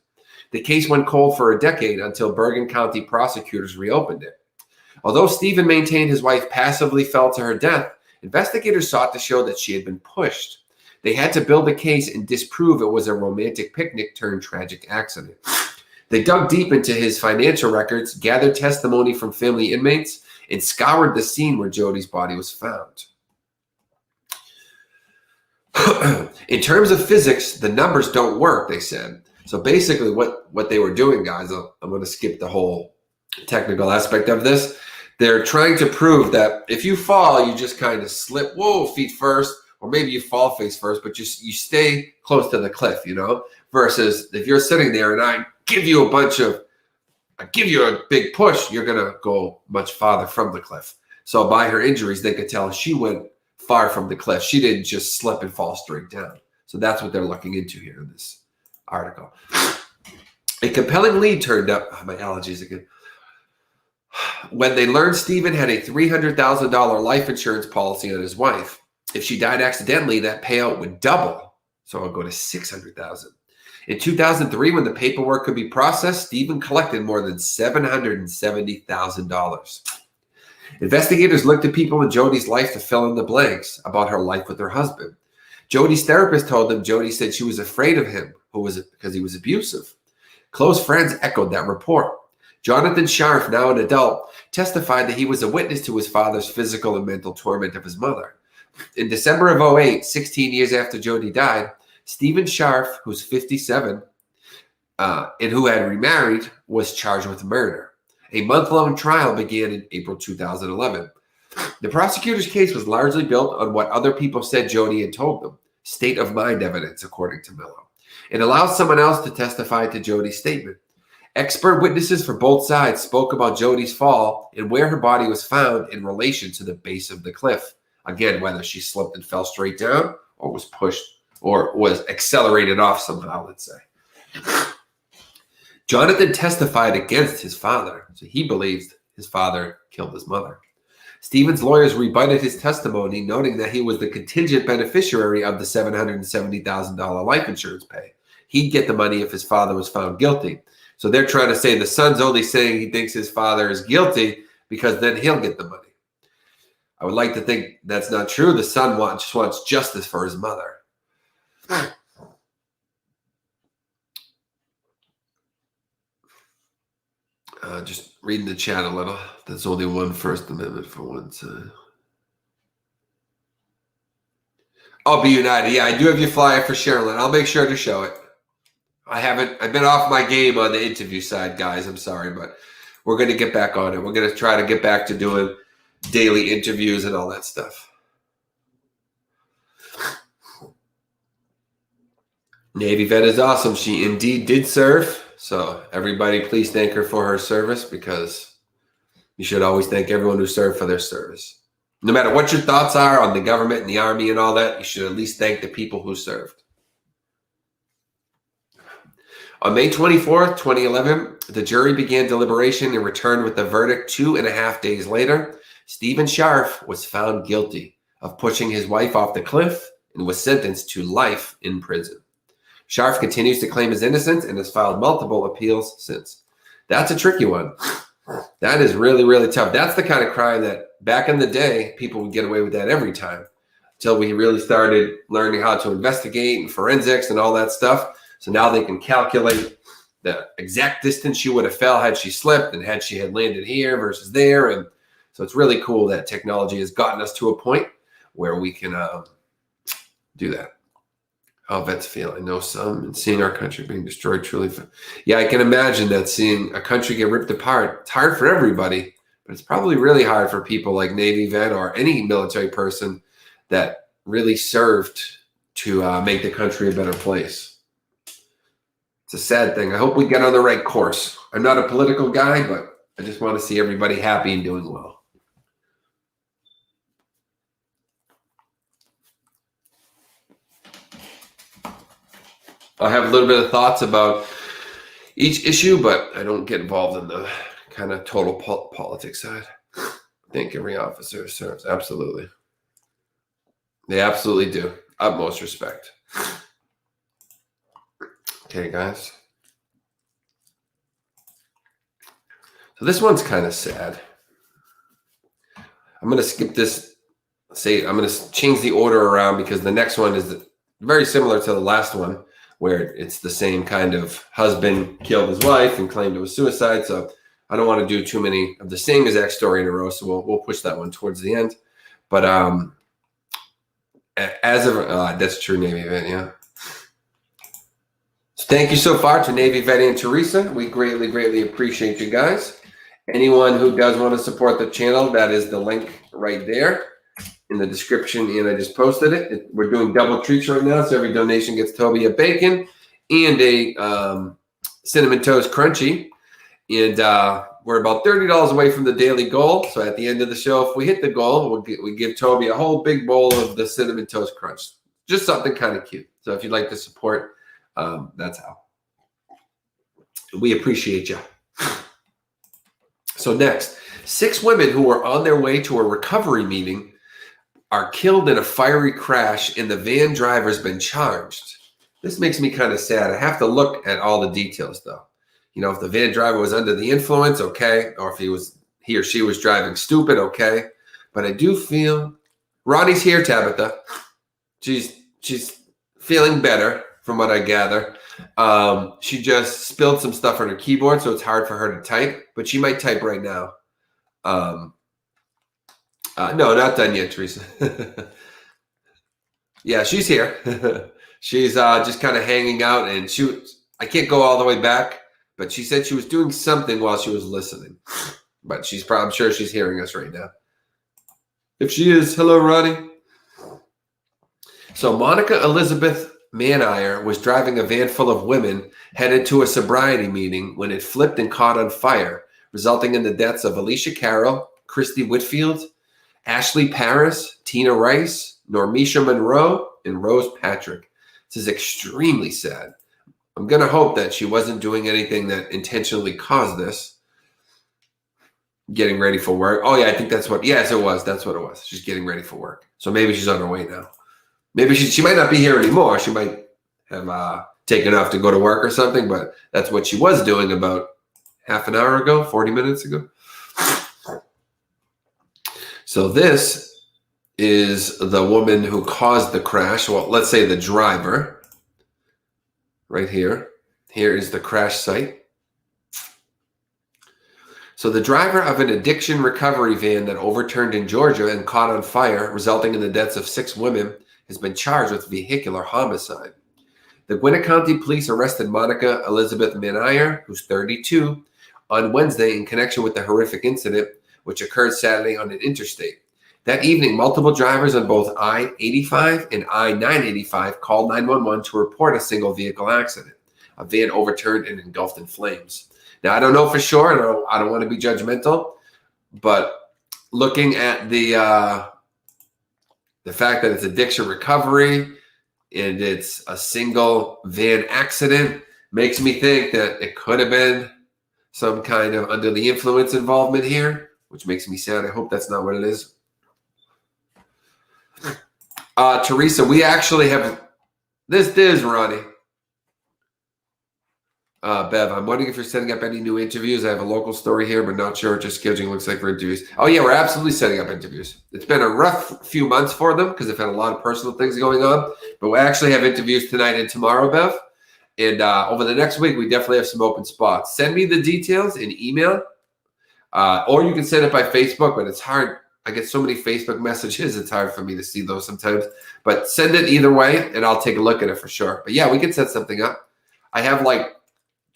The case went cold for a decade until Bergen County prosecutors reopened it. Although Stephen maintained his wife passively fell to her death, investigators sought to show that she had been pushed. They had to build a case and disprove it was a romantic picnic turned tragic accident. They dug deep into his financial records, gathered testimony from family inmates, and scoured the scene where Jody's body was found. In terms of physics, the numbers don't work, they said. So basically what they were doing, guys, I'm going to skip the whole technical aspect of this. They're trying to prove that if you fall, you just kind of slip, feet first, or maybe you fall face first, but you stay close to the cliff, versus if you're sitting there and I give you a big push, you're going to go much farther from the cliff. So by her injuries, they could tell she went far from the cliff. She didn't just slip and fall straight down. So that's what they're looking into here in this article. A compelling lead turned up. Oh, my allergies again. When they learned Stephen had a $300,000 life insurance policy on his wife, if she died accidentally, that payout would double. So it'll go to $600,000. In 2003, when the paperwork could be processed, Stephen collected more than $770,000. Investigators looked at people in Jody's life to fill in the blanks about her life with her husband. Jody's therapist told them Jody said she was afraid of him because he was abusive. Close friends echoed that report. Jonathan Scharf, now an adult, testified that he was a witness to his father's physical and mental torment of his mother. In December of 2008, 16 years after Jody died, Stephen Scharf, who's 57 and who had remarried, was charged with murder. A month-long trial began in April 2011. The prosecutor's case was largely built on what other people said Jody had told them, state-of-mind evidence, according to Miller. It allows someone else to testify to Jody's statement. Expert witnesses for both sides spoke about Jody's fall and where her body was found in relation to the base of the cliff. Again, whether she slipped and fell straight down or was pushed or was accelerated off somehow, let's say. Jonathan testified against his father, so he believes his father killed his mother. Stephen's lawyers rebutted his testimony, noting that he was the contingent beneficiary of the $770,000 life insurance pay. He'd get the money if his father was found guilty. So they're trying to say the son's only saying he thinks his father is guilty because then he'll get the money. I would like to think that's not true. The son just wants justice for his mother. Just reading the chat a little. There's only one First Amendment for one side. I'll be united. Yeah, I do have your flyer for Sherilyn. I'll make sure to show it. I've been off my game on the interview side, guys. I'm sorry, but we're going to get back on it. We're going to try to get back to doing daily interviews and all that stuff. Navy vet is awesome. She indeed did serve. So everybody, please thank her for her service, because you should always thank everyone who served for their service. No matter what your thoughts are on the government and the army and all that, you should at least thank the people who served. On May 24th, 2011, the jury began deliberation and returned with the verdict 2.5 days later. Stephen Scharf was found guilty of pushing his wife off the cliff and was sentenced to life in prison. Scharf continues to claim his innocence and has filed multiple appeals since. That's a tricky one. That is really, really tough. That's the kind of crime that back in the day, people would get away with that every time until we really started learning how to investigate and forensics and all that stuff. So now they can calculate the exact distance she would have fell had she slipped and had she had landed here versus there. And so it's really cool that technology has gotten us to a point where we can do that. How vets feel. I know some, and seeing our country being destroyed truly. Yeah, I can imagine that, seeing a country get ripped apart. It's hard for everybody, but it's probably really hard for people like Navy vet or any military person that really served to make the country a better place. It's a sad thing. I hope we get on the right course. I'm not a political guy, but I just want to see everybody happy and doing well. I have a little bit of thoughts about each issue, but I don't get involved in the kind of total politics side. I think every officer serves. Absolutely. They absolutely do. Utmost respect. Okay, guys. So this one's kind of sad. I'm going to skip this. I'm going to change the order around because the next one is very similar to the last one, where it's the same kind of husband killed his wife and claimed it was suicide. So I don't want to do too many of the same exact story in a row. So we'll push that one towards the end. But as of that's true, Navy vet, yeah. So thank you so far to Navy vet and Teresa. We greatly, greatly appreciate you guys. Anyone who does want to support the channel, that is the link right there in the description, and I just posted it. We're doing double treats right now, so every donation gets Toby a bacon and a cinnamon toast crunchy, and we're about $30 away from the daily goal. So at the end of the show, if we hit the goal, we give Toby a whole big bowl of the cinnamon toast crunch, just something kind of cute. So if you'd like to support, that's how. We appreciate you. So next, 6 women who were on their way to a recovery meeting are killed in a fiery crash, and the van driver's been charged. This makes me kind of sad. I have to look at all the details, though. You know, if the van driver was under the influence, okay, or if he or she was driving stupid, okay. But I do feel Ronnie's here, Tabitha. She's feeling better, from what I gather. She just spilled some stuff on her keyboard, so it's hard for her to type, but she might type right now. No, not done yet, Teresa. Yeah, she's here. She's just kind of hanging out, and I can't go all the way back, but she said she was doing something while she was listening. But I'm sure she's hearing us right now. If she is, hello, Ronnie. So Monica Elizabeth Manier was driving a van full of women headed to a sobriety meeting when it flipped and caught on fire, resulting in the deaths of Alicia Carroll, Christy Whitfield, Ashley Paris, Tina Rice, Normisha Monroe, and Rose Patrick. This is extremely sad. I'm going to hope that she wasn't doing anything that intentionally caused this. Getting ready for work. Oh, yeah, I think that's what, yes, it was. That's what it was. She's getting ready for work. So maybe she's on her way now. Maybe she might not be here anymore. She might have taken off to go to work or something, but that's what she was doing about half an hour ago, 40 minutes ago. So this is the woman who caused the crash. Well, let's say the driver. Right here. Here is the crash site. So the driver of an addiction recovery van that overturned in Georgia and caught on fire, resulting in the deaths of 6 women, has been charged with vehicular homicide. The Gwinnett County Police arrested Monica Elizabeth Manier, who's 32, on Wednesday in connection with the horrific incident, which occurred Saturday on an interstate. That evening, multiple drivers on both I-85 and I-985 called 911 to report a single vehicle accident. A van overturned and engulfed in flames. Now, I don't know for sure, and I don't want to be judgmental, but looking at the fact that it's addiction recovery and it's a single van accident, Makes me think that it could have been some kind of under the influence involvement here, which makes me sad. I hope that's not what it is. Teresa, we actually have this is Ronnie. Bev, I'm wondering if you're setting up any new interviews. I have a local story here, but not sure what your scheduling looks like for interviews. Oh, yeah, we're absolutely setting up interviews. It's been a rough few months for them because they've had a lot of personal things going on. But we actually have interviews tonight and tomorrow, Bev. And over the next week, we definitely have some open spots. Send me the details in email, or you can send it by Facebook, but it's hard. I get so many Facebook messages, it's hard for me to see those sometimes. But send it either way, and I'll take a look at it for sure. But yeah, we can set something up. I have like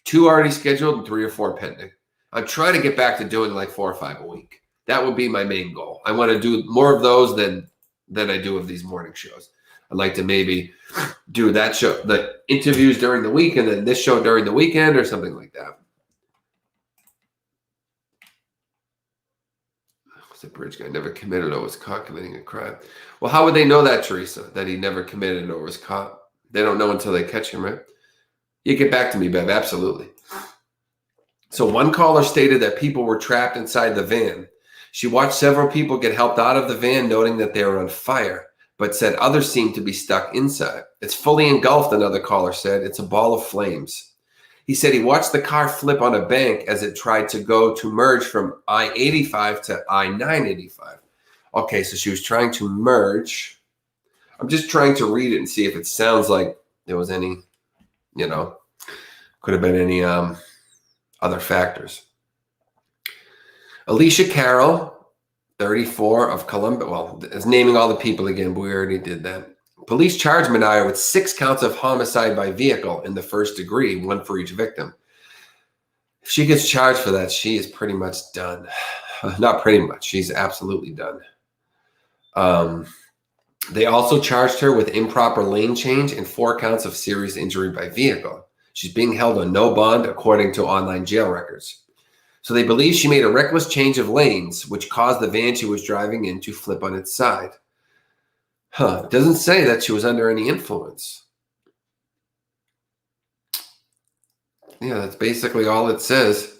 2 already scheduled and 3 or 4 pending. I'm trying to get back to doing like 4 or 5 a week. That would be my main goal. I want to do more of those than I do of these morning shows. I'd like to maybe do that show, the interviews during the week, and then this show during the weekend or something like that. The bridge guy never committed or was caught committing a crime. Well, how would they know that, Teresa, that he never committed or was caught? They don't know until they catch him, right? You get back to me, Bev. Absolutely. So one caller stated that people were trapped inside the van. She watched several people get helped out of the van, noting that they were on fire, but said others seemed to be stuck inside. It's fully engulfed, another caller said. It's a ball of flames. He said he watched the car flip on a bank as it tried to go to merge from I-85 to I-985. Okay, so she was trying to merge. I'm just trying to read it and see if it sounds like there was any, could have been any other factors. Alicia Carroll, 34 of Columbia. Well, is naming all the people again, but we already did that. Police charged Minaya with 6 counts of homicide by vehicle in the first degree, 1 for each victim. If she gets charged for that, she is pretty much done. Not pretty much. She's absolutely done. They also charged her with improper lane change and 4 counts of serious injury by vehicle. She's being held on no bond, according to online jail records. So they believe she made a reckless change of lanes, which caused the van she was driving in to flip on its side. It doesn't say that she was under any influence. Yeah, that's basically all it says.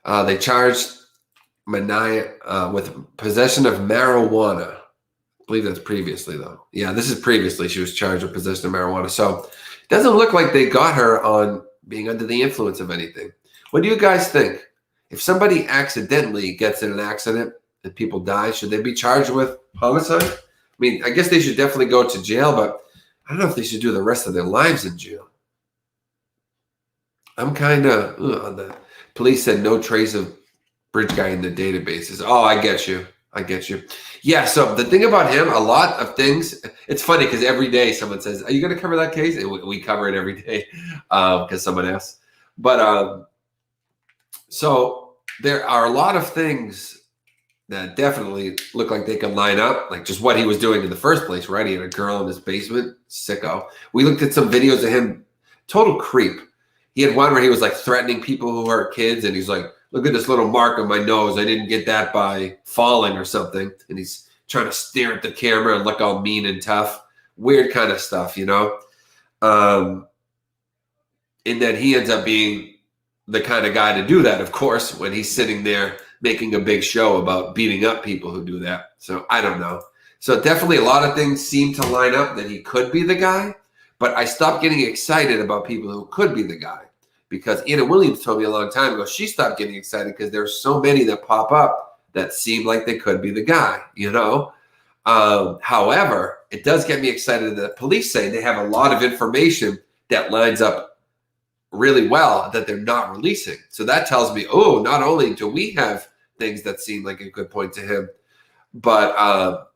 They charged Minaya with possession of marijuana. I believe that's previously, though. Yeah, this is previously. She was charged with possession of marijuana. So it doesn't look like they got her on being under the influence of anything. What do you guys think? If somebody accidentally gets in an accident and people die, should they be charged with homicide? I mean, I guess they should definitely go to jail, but I don't know if they should do the rest of their lives in jail. I'm kind of on that. Police said no trace of bridge guy in the databases. Oh, I get you. Yeah, so the thing about him, a lot of things, it's funny because every day someone says, are you going to cover that case? And we cover it every day because someone asks. But so there are a lot of things that definitely look like they can line up, like just what he was doing in the first place, right? He had a girl in his basement, sicko. We looked at some videos of him, total creep. He had one where he was like threatening people who hurt kids, and he's like, look at this little mark on my nose. I didn't get that by falling or something. And he's trying to stare at the camera and look all mean and tough. Weird kind of stuff, And then he ends up being the kind of guy to do that, of course, when he's sitting there making a big show about beating up people who do that. So I don't know. So definitely a lot of things seem to line up that he could be the guy, but I stopped getting excited about people who could be the guy because Anna Williams told me a long time ago, she stopped getting excited because there's so many that pop up that seem like they could be the guy, However, it does get me excited that police say they have a lot of information that lines up really well that they're not releasing. So that tells me, not only do we have things that seem like a good point to him, but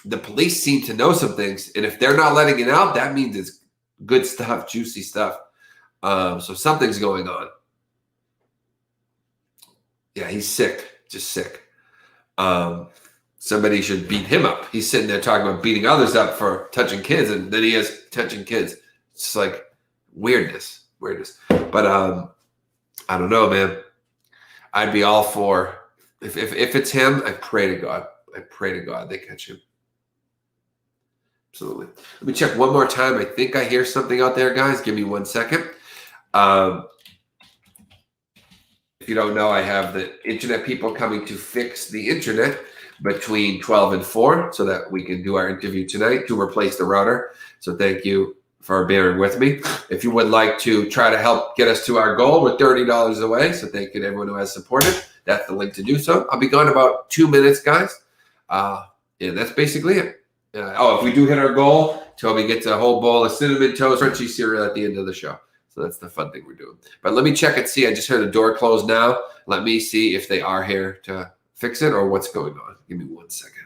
the police seem to know some things. And if they're not letting it out, that means it's good stuff, juicy stuff. So something's going on. Yeah, he's sick, just sick. Somebody should beat him up. He's sitting there talking about beating others up for touching kids, and then he has touching kids. It's like weirdness. But I don't know, man. I'd be all for if it's him. I pray to God they catch him. Absolutely. Let me check one more time. I think I hear something out there, guys. Give me 1 second. If you don't know, I have the internet people coming to fix the internet between 12 and 4 so that we can do our interview tonight to replace the router. So thank you for bearing with me. If you would like to try to help get us to our goal, we're $30 away. So thank you to everyone who has supported. That's the link to do so. I'll be gone about 2 minutes, guys. Yeah, that's basically it. If we do hit our goal, Toby gets a whole bowl of cinnamon toast crunchy cereal at the end of the show. So that's the fun thing we're doing. But let me check and see. I just heard the door close now. Let me see if they are here to fix it or what's going on. Give me 1 second.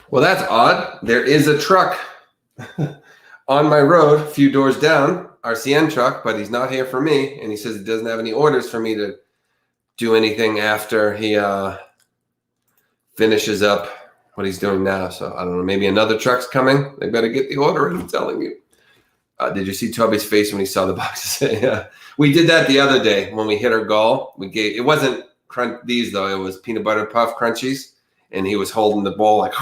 Well, that's odd. There is a truck on my road, a few doors down, RCN truck, but he's not here for me. And he says he doesn't have any orders for me to do anything after he finishes up what he's doing now. So I don't know, maybe another truck's coming. They better get the order in, I'm telling you. Did you see Toby's face when he saw the boxes? Yeah. We did that the other day when we hit our goal. It wasn't these though, it was peanut butter puff crunchies. And he was holding the bowl like,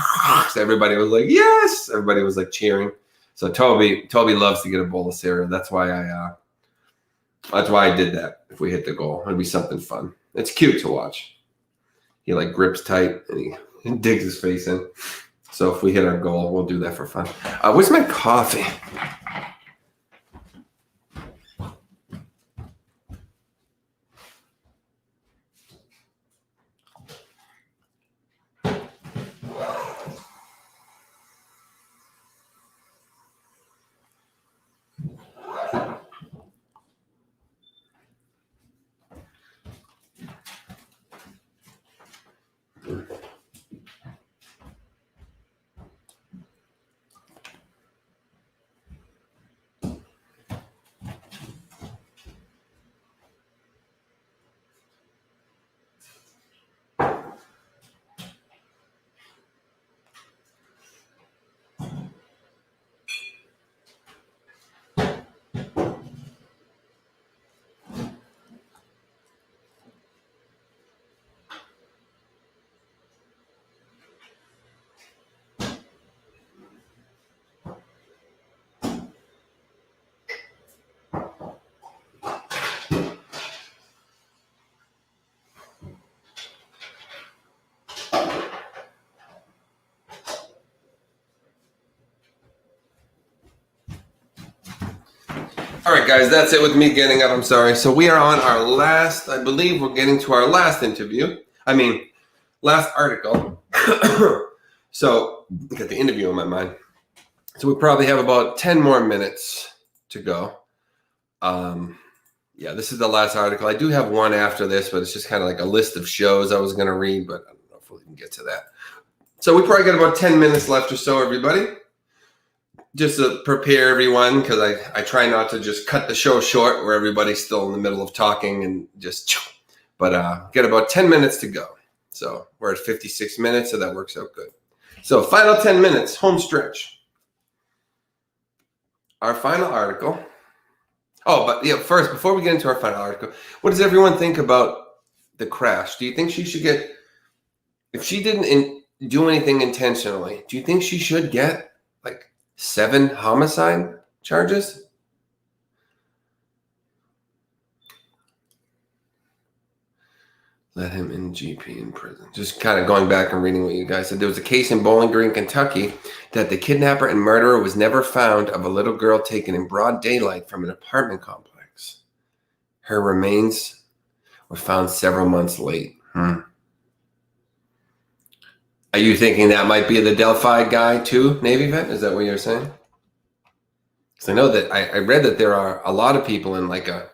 so everybody was like, yes. Everybody was like cheering. So Toby loves to get a bowl of cereal. That's why I did that. If we hit the goal, it'd be something fun. It's cute to watch. He like grips tight and he digs his face in. So if we hit our goal, we'll do that for fun. Where's my coffee? All right, guys, that's it with me getting up. I'm sorry. So we are on our last, I believe we're getting to our last interview. Last article. So I got the interview in my mind. So we probably have about 10 more minutes to go. Yeah, this is the last article. I do have one after this, but it's just kind of like a list of shows I was going to read, but I don't know if we can get to that. So we probably got about 10 minutes left or so, everybody. Just to prepare everyone, because I try not to just cut the show short where everybody's still in the middle of talking and just, but get about 10 minutes to go. So we're at 56 minutes, so that works out good. So final 10 minutes, home stretch. Our final article. Oh, but yeah, first, before we get into our final article, what does everyone think about the crash? Do you think she should get, if she didn't do anything intentionally, do you think she should get like 7 homicide charges? Let him in GP in prison. Just kind of going back and reading what you guys said. There was a case in Bowling Green, Kentucky, that the kidnapper and murderer was never found of a little girl taken in broad daylight from an apartment complex. Her remains were found several months late. Are you thinking that might be the Delphi guy too, Navy vet? Is that what you're saying? Because I know that I read that there are a lot of people in like a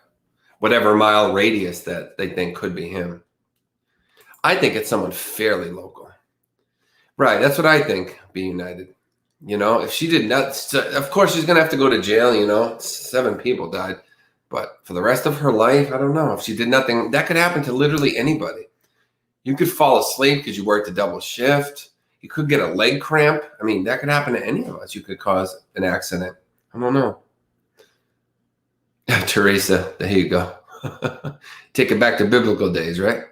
whatever mile radius that they think could be him. I think it's someone fairly local. Right, that's what I think, Be United. You know, if she did not, of course she's going to have to go to jail, you know. 7 people died. But for the rest of her life, I don't know. If she did nothing, that could happen to literally anybody. You could fall asleep because you worked a double shift. You could get a leg cramp. I mean, that could happen to any of us. You could cause an accident. I don't know. Teresa, there you go. Take it back to biblical days, right?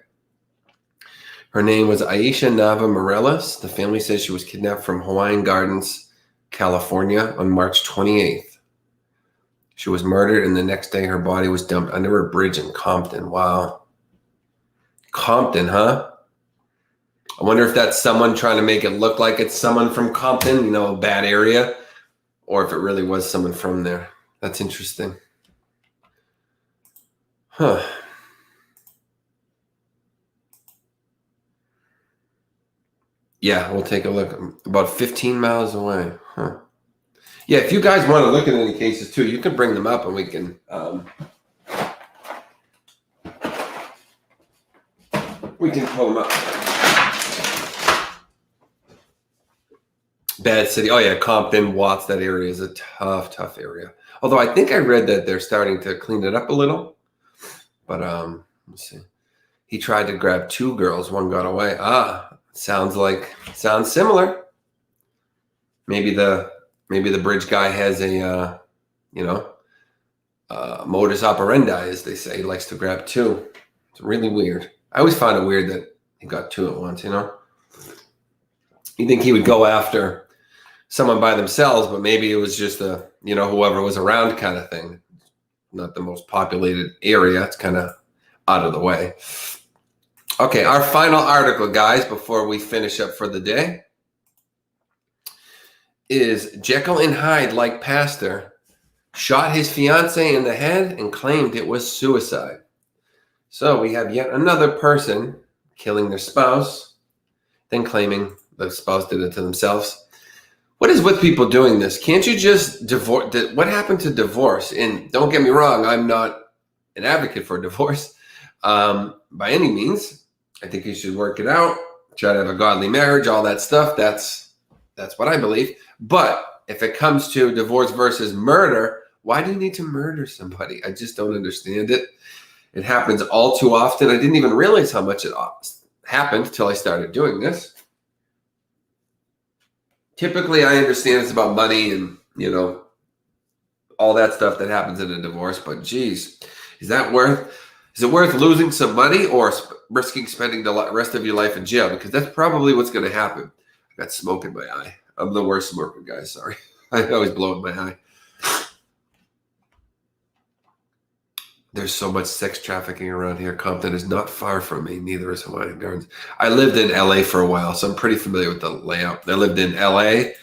Her name was Aisha Nava Morales. The family says she was kidnapped from Hawaiian Gardens, California on March 28th. She was murdered, and the next day her body was dumped under a bridge in Compton. Wow. Compton, huh? I wonder if that's someone trying to make it look like it's someone from Compton, you know, a bad area, or if it really was someone from there. That's interesting. Huh. Yeah, we'll take a look. About 15 miles away. Huh. Yeah, if you guys want to look at any cases too, you can bring them up and we can pull them up. Bad city. Oh yeah, Compton, Watts, that area is a tough area. Although I think I read that they're starting to clean it up a little. But let's see. He tried to grab 2 girls, one got away. Sounds similar. Maybe the bridge guy has a modus operandi, as they say. He likes to grab 2. It's really weird. I always found it weird that he got 2 at once, you know? You think he would go after someone by themselves, but maybe it was just whoever was around kind of thing. Not the most populated area. It's kind of out of the way. Okay, our final article, guys, before we finish up for the day, is Jekyll and Hyde-like pastor shot his fiancée in the head and claimed it was suicide. So we have yet another person killing their spouse, then claiming the spouse did it to themselves. What is with people doing this? Can't you just divorce? What happened to divorce? And don't get me wrong, I'm not an advocate for divorce by any means. I think you should work it out, try to have a godly marriage, all that stuff. That's what I believe. But if it comes to divorce versus murder, why do you need to murder somebody? I just don't understand it. It happens all too often. I didn't even realize how much it happened until I started doing this. Typically, I understand it's about money and, all that stuff that happens in a divorce. But geez, is it worth losing some money or risking spending the rest of your life in jail? Because that's probably what's going to happen. I got smoke in my eye. I'm the worst smoker, guys. Sorry. I always blow in my eye. There's so much sex trafficking around here. Compton is not far from me. Neither is Hawaiian Gardens. I lived in LA for a while, so I'm pretty familiar with the layout. I lived in LA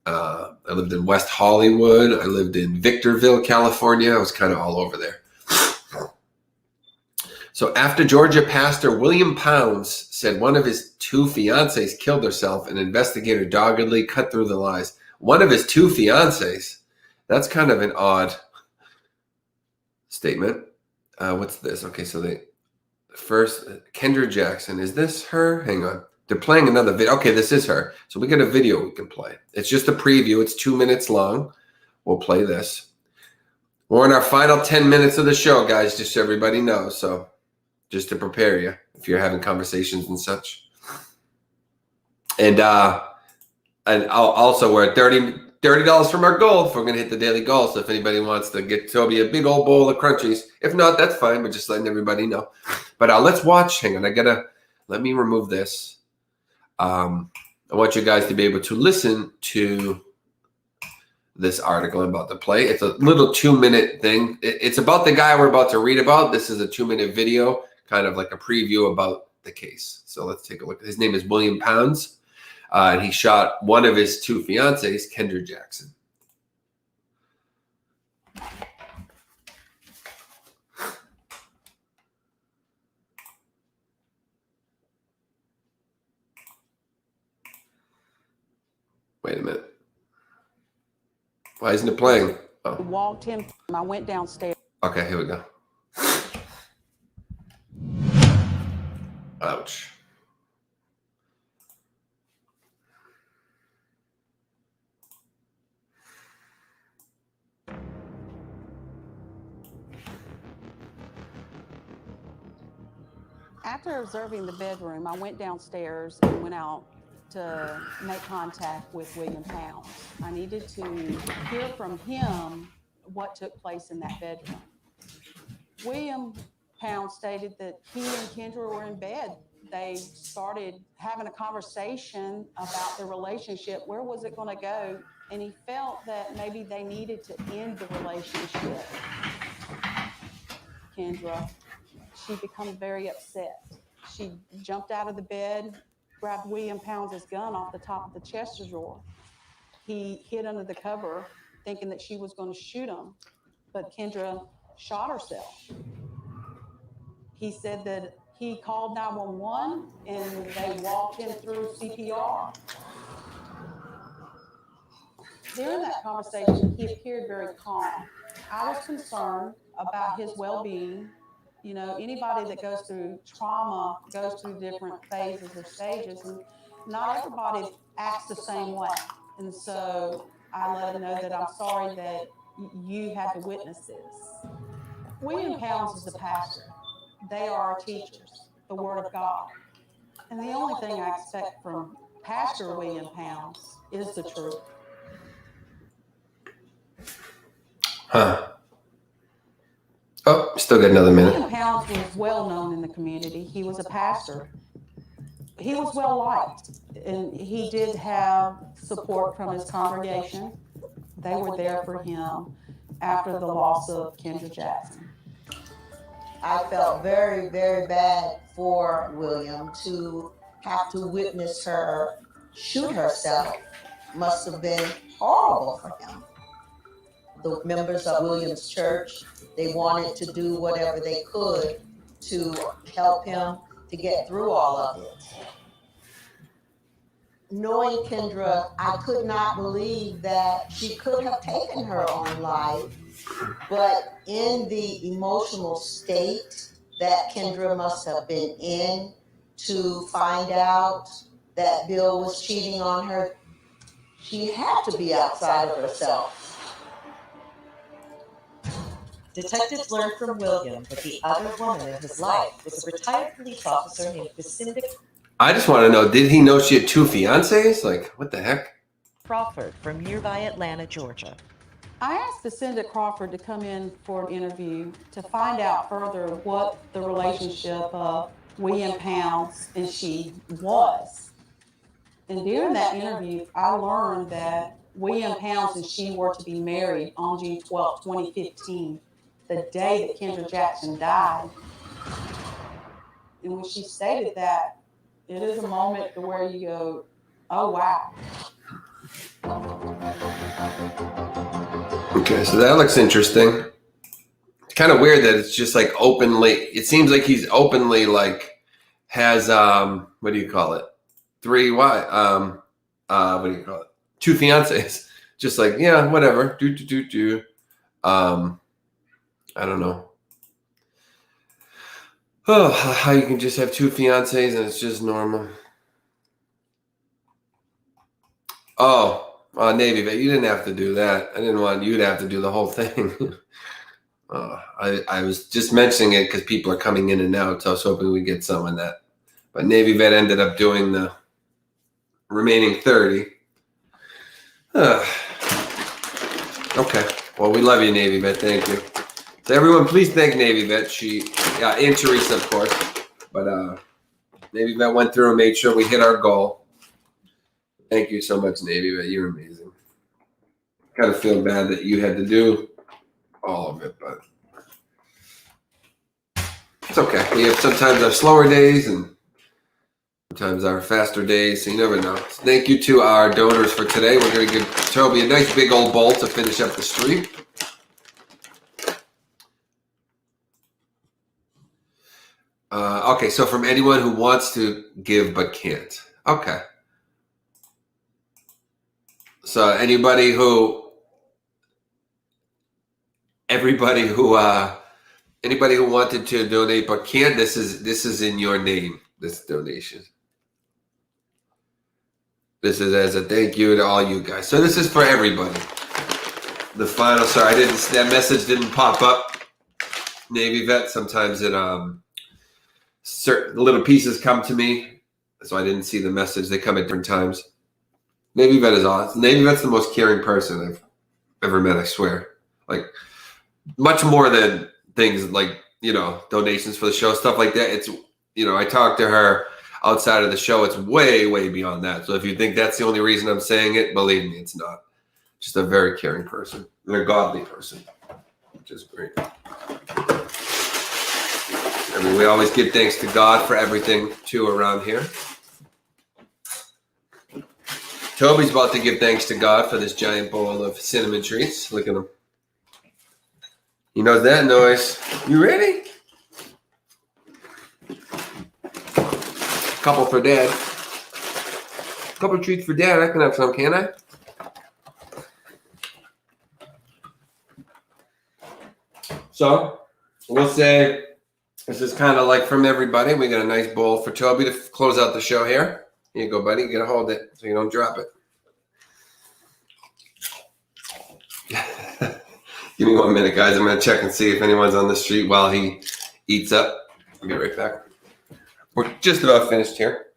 I lived in West Hollywood. I lived in Victorville, California. I was kind of all over there. So after Georgia pastor William Pounds said one of his 2 fiancées killed herself, an investigator doggedly cut through the lies. One of his 2 fiancées? That's kind of an odd statement. What's this? Okay, so first, Kendra Jackson. Is this her? Hang on. They're playing another video. Okay, this is her. So we got a video we can play. It's just a preview. It's 2 minutes long. We'll play this. We're in our final 10 minutes of the show, guys, just so everybody knows. So just to prepare you if you're having conversations and such. And also we're at $30 from our goal if we're going to hit the daily goal. So if anybody wants to get Toby a big old bowl of crunchies, if not, that's fine. We're just letting everybody know. But let's watch. Hang on. Let me remove this. I want you guys to be able to listen to this article I'm about to play. It's a little 2-minute thing. It's about the guy we're about to read about. This is a 2-minute video, kind of like a preview about the case. So let's take a look. His name is William Pounds, and he shot one of his 2 fiancées, Kendra Jackson. Wait a minute. Why isn't it playing? Oh. I walked him. I went downstairs. Okay, here we go. Ouch. After observing the bedroom, I went downstairs and went out to make contact with William Pounds. I needed to hear from him what took place in that bedroom. William Pounds stated that he and Kendra were in bed. They started having a conversation about their relationship. Where was it going to go? And he felt that maybe they needed to end the relationship. Kendra, she became very upset. She jumped out of the bed, grabbed William Pounds' gun off the top of the chest drawer. He hid under the cover, thinking that she was going to shoot him, but Kendra shot herself. He said that he called 911 and they walked him through CPR. During that conversation, he appeared very calm. I was concerned about his well-being. You know, anybody that goes through trauma goes through different phases or stages, and not everybody acts the same way. And so I let him know that I'm sorry that you had to witness this. William Pounds is a pastor. They are our teachers, the Word of God. And the only thing I expect from Pastor William Pounds is the truth. Huh. Oh, still got another minute. William Pounds was well known in the community. He was a pastor. He was well liked, and he did have support from his congregation. They were there for him after the loss of Kendra Jackson. I felt very, very bad for William to have to witness her shoot herself. Must have been horrible for him. The members of William's church, they wanted to do whatever they could to help him to get through all of it. Knowing Kendra, I could not believe that she could have taken her own life, but in the emotional state that Kendra must have been in to find out that Bill was cheating on her, she had to be outside of herself. Detectives learned from William that the other woman in his life was a retired police officer named Lucinda. I just want to know, did he know she had 2 fiancés? Like, what the heck? Crawford from nearby Atlanta, Georgia. I asked Lucinda Crawford to come in for an interview to find out further what the relationship of William Pounds and she was. And during that interview, I learned that William Pounds and she were to be married on June 12, 2015, the day that Kendra Jackson died. And when she stated that, it is a moment where you go, oh, wow. Okay, so that looks interesting. It's kind of weird that it's just like openly. It seems like he's openly like has what do you call it? What do you call it? 2 fiancés. Just like, yeah, whatever. Do. I don't know. Oh, how you can just have 2 fiancés and it's just normal. Oh, Navy vet, you didn't have to do that. I didn't want you to have to do the whole thing. I was just mentioning it because people are coming in and out, so I was hoping we'd get some of that. But Navy vet ended up doing the remaining 30. Okay. Well, we love you, Navy vet. Thank you. So everyone, please thank Navy vet. And Teresa, of course. But Navy vet went through and made sure we hit our goal. Thank you so much, Navy vet. You're amazing. Kind of feel bad that you had to do all of it, but it's okay. We have sometimes our slower days and sometimes our faster days, so you never know. So thank you to our donors for today. We're going to give Toby a nice big old bowl to finish up the streak. Okay, so from anyone who wants to give but can't. Okay. So everybody who wanted to donate but can't, this is in your name, this donation. This is as a thank you to all you guys. So this is for everybody. The final, sorry, that message didn't pop up. Navy vet, sometimes it certain little pieces come to me, so I didn't see the message. They come at different times. Navy vet is awesome. Navy vet's the most caring person I've ever met, I swear. Like, much more than things like, donations for the show, stuff like that. It's, I talked to her outside of the show. It's way, way beyond that. So if you think that's the only reason I'm saying it, believe me, it's not. Just a very caring person and a godly person, which is great. We always give thanks to God for everything, too, around here. Toby's about to give thanks to God for this giant bowl of cinnamon treats. Look at him. He knows that noise. You ready? Couple for Dad. Couple of treats for Dad. I can have some, can't I? So, we'll say this is kind of like from everybody. We got a nice bowl for Toby to close out the show here. Here you go, buddy. You got to hold it so you don't drop it. Give me 1 minute, guys. I'm going to check and see if anyone's on the street while he eats up. I'll be right back. We're just about finished here.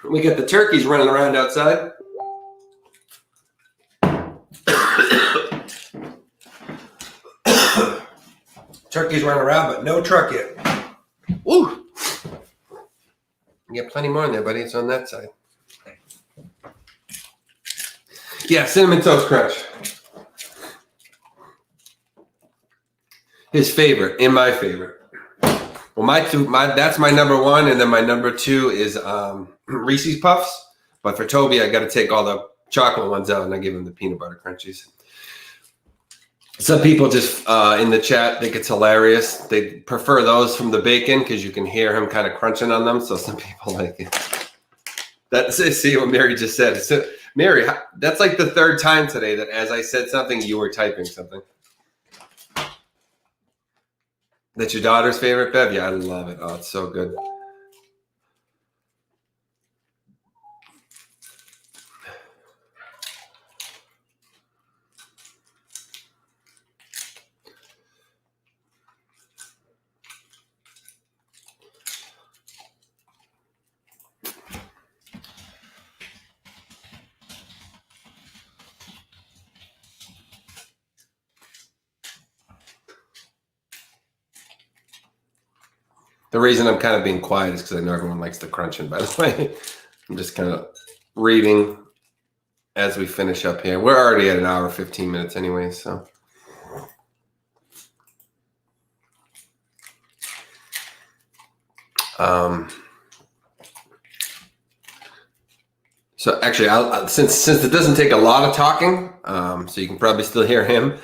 We get the turkeys running around outside. Turkeys running around, but no truck yet. Woo! You get plenty more in there, buddy. It's on that side. Yeah, Cinnamon Toast Crunch. His favorite, and my favorite. Well, that's my number 1, and then my number 2 is Reese's Puffs. But for Toby, I got to take all the chocolate ones out, and I give him the peanut butter crunchies. Some people just in the chat think it's hilarious. They prefer those from the bacon because you can hear him kind of crunching on them. So some people like it. See what Mary just said. So, Mary, that's like the 3rd time today that as I said something, you were typing something. That's your daughter's favorite, Bev? Yeah, I love it. Oh, it's so good. The reason I'm kind of being quiet is because I know everyone likes the crunching, by the way. I'm just kind of reading as we finish up here. We're already at an hour, 15 minutes anyway, so. So actually, since it doesn't take a lot of talking, so you can probably still hear him,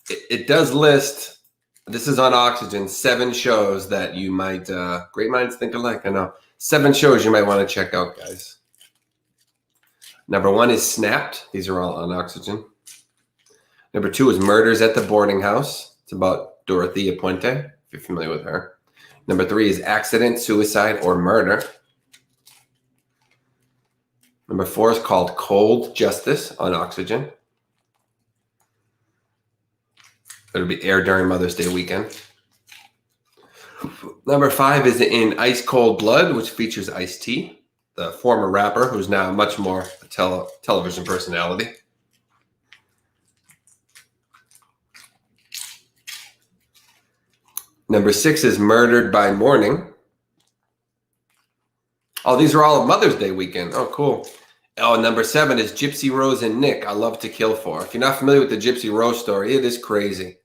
it does list, this is on Oxygen, 7 shows that you might, great minds think alike, I know. 7 shows you might want to check out, guys. Number 1 is Snapped. These are all on Oxygen. Number 2 is Murders at the Boarding House. It's about Dorothea Puente, if you're familiar with her. Number 3 is Accident, Suicide, or Murder. Number 4 is called Cold Justice on Oxygen. It'll be aired during Mother's Day weekend. Number 5 is In Ice Cold Blood, which features Ice-T, the former rapper who's now much more a television personality. Number 6 is Murdered by Morning. Oh, these are all Mother's Day weekend. Oh, cool. Oh, number 7 is Gypsy Rose and Nick, I Love to Kill For. If you're not familiar with the Gypsy Rose story, it is crazy.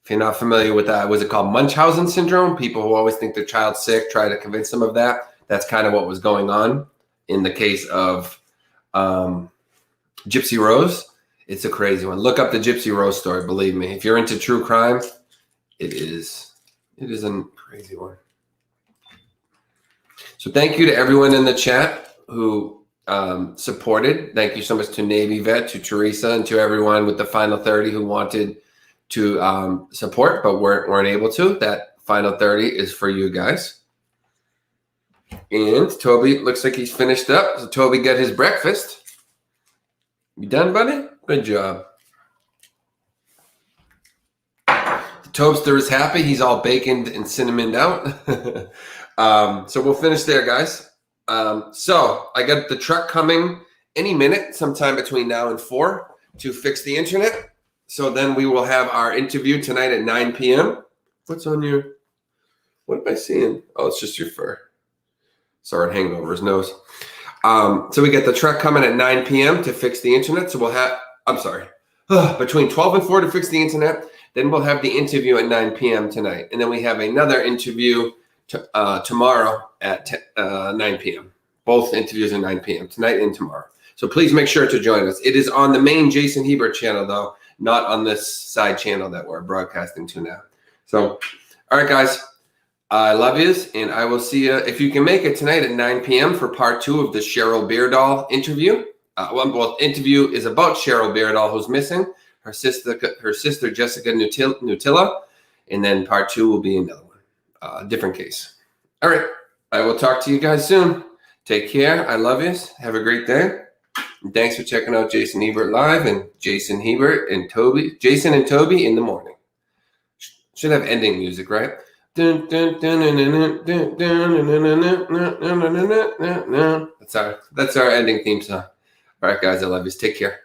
If you're not familiar with that, was it called Munchausen syndrome? People who always think their child's sick, try to convince them of that. That's kind of what was going on in the case of Gypsy Rose. It's a crazy one. Look up the Gypsy Rose story, believe me. If you're into true crime, it is a crazy one. So thank you to everyone in the chat who supported. Thank you so much to Navy Vet, to Teresa, and to everyone with the final 30 who wanted to support but weren't able to. That final 30 is for you guys. And Toby looks like he's finished up. So Toby got his breakfast. You done, buddy? Good job. The toaster is happy. He's all baconed and cinnamoned out. So we'll finish there, guys. So I got the truck coming any minute, sometime between now and 4 to fix the internet. So then we will have our interview tonight at 9 p.m. What's on your, what am I seeing? Oh, it's just your fur. Sorry, hanging over his nose. So we get the truck coming at 9 p.m. to fix the internet. So we'll have, between 12 and 4 to fix the internet. Then we'll have the interview at 9 p.m. tonight. And then we have another interview tomorrow at 9 p.m. Both interviews at 9 p.m. tonight and tomorrow. So please make sure to join us. It is on the main Jason Hebert channel, though, not on this side channel that we're broadcasting to now. So, all right, guys. I love yous, and I will see you if you can make it tonight at 9 p.m. for part 2 of the Cheryl Beardall interview. Interview is about Cheryl Beardall, who's missing, her sister Jessica Nutilla, and then part 2 will be another one, different case. All right, I will talk to you guys soon. Take care. I love yous. Have a great day. And thanks for checking out Jason Hebert Live and Jason Hebert and Toby. Jason and Toby in the morning. Should have ending music, right? That's our ending theme song. All right, guys, I love you. Take care.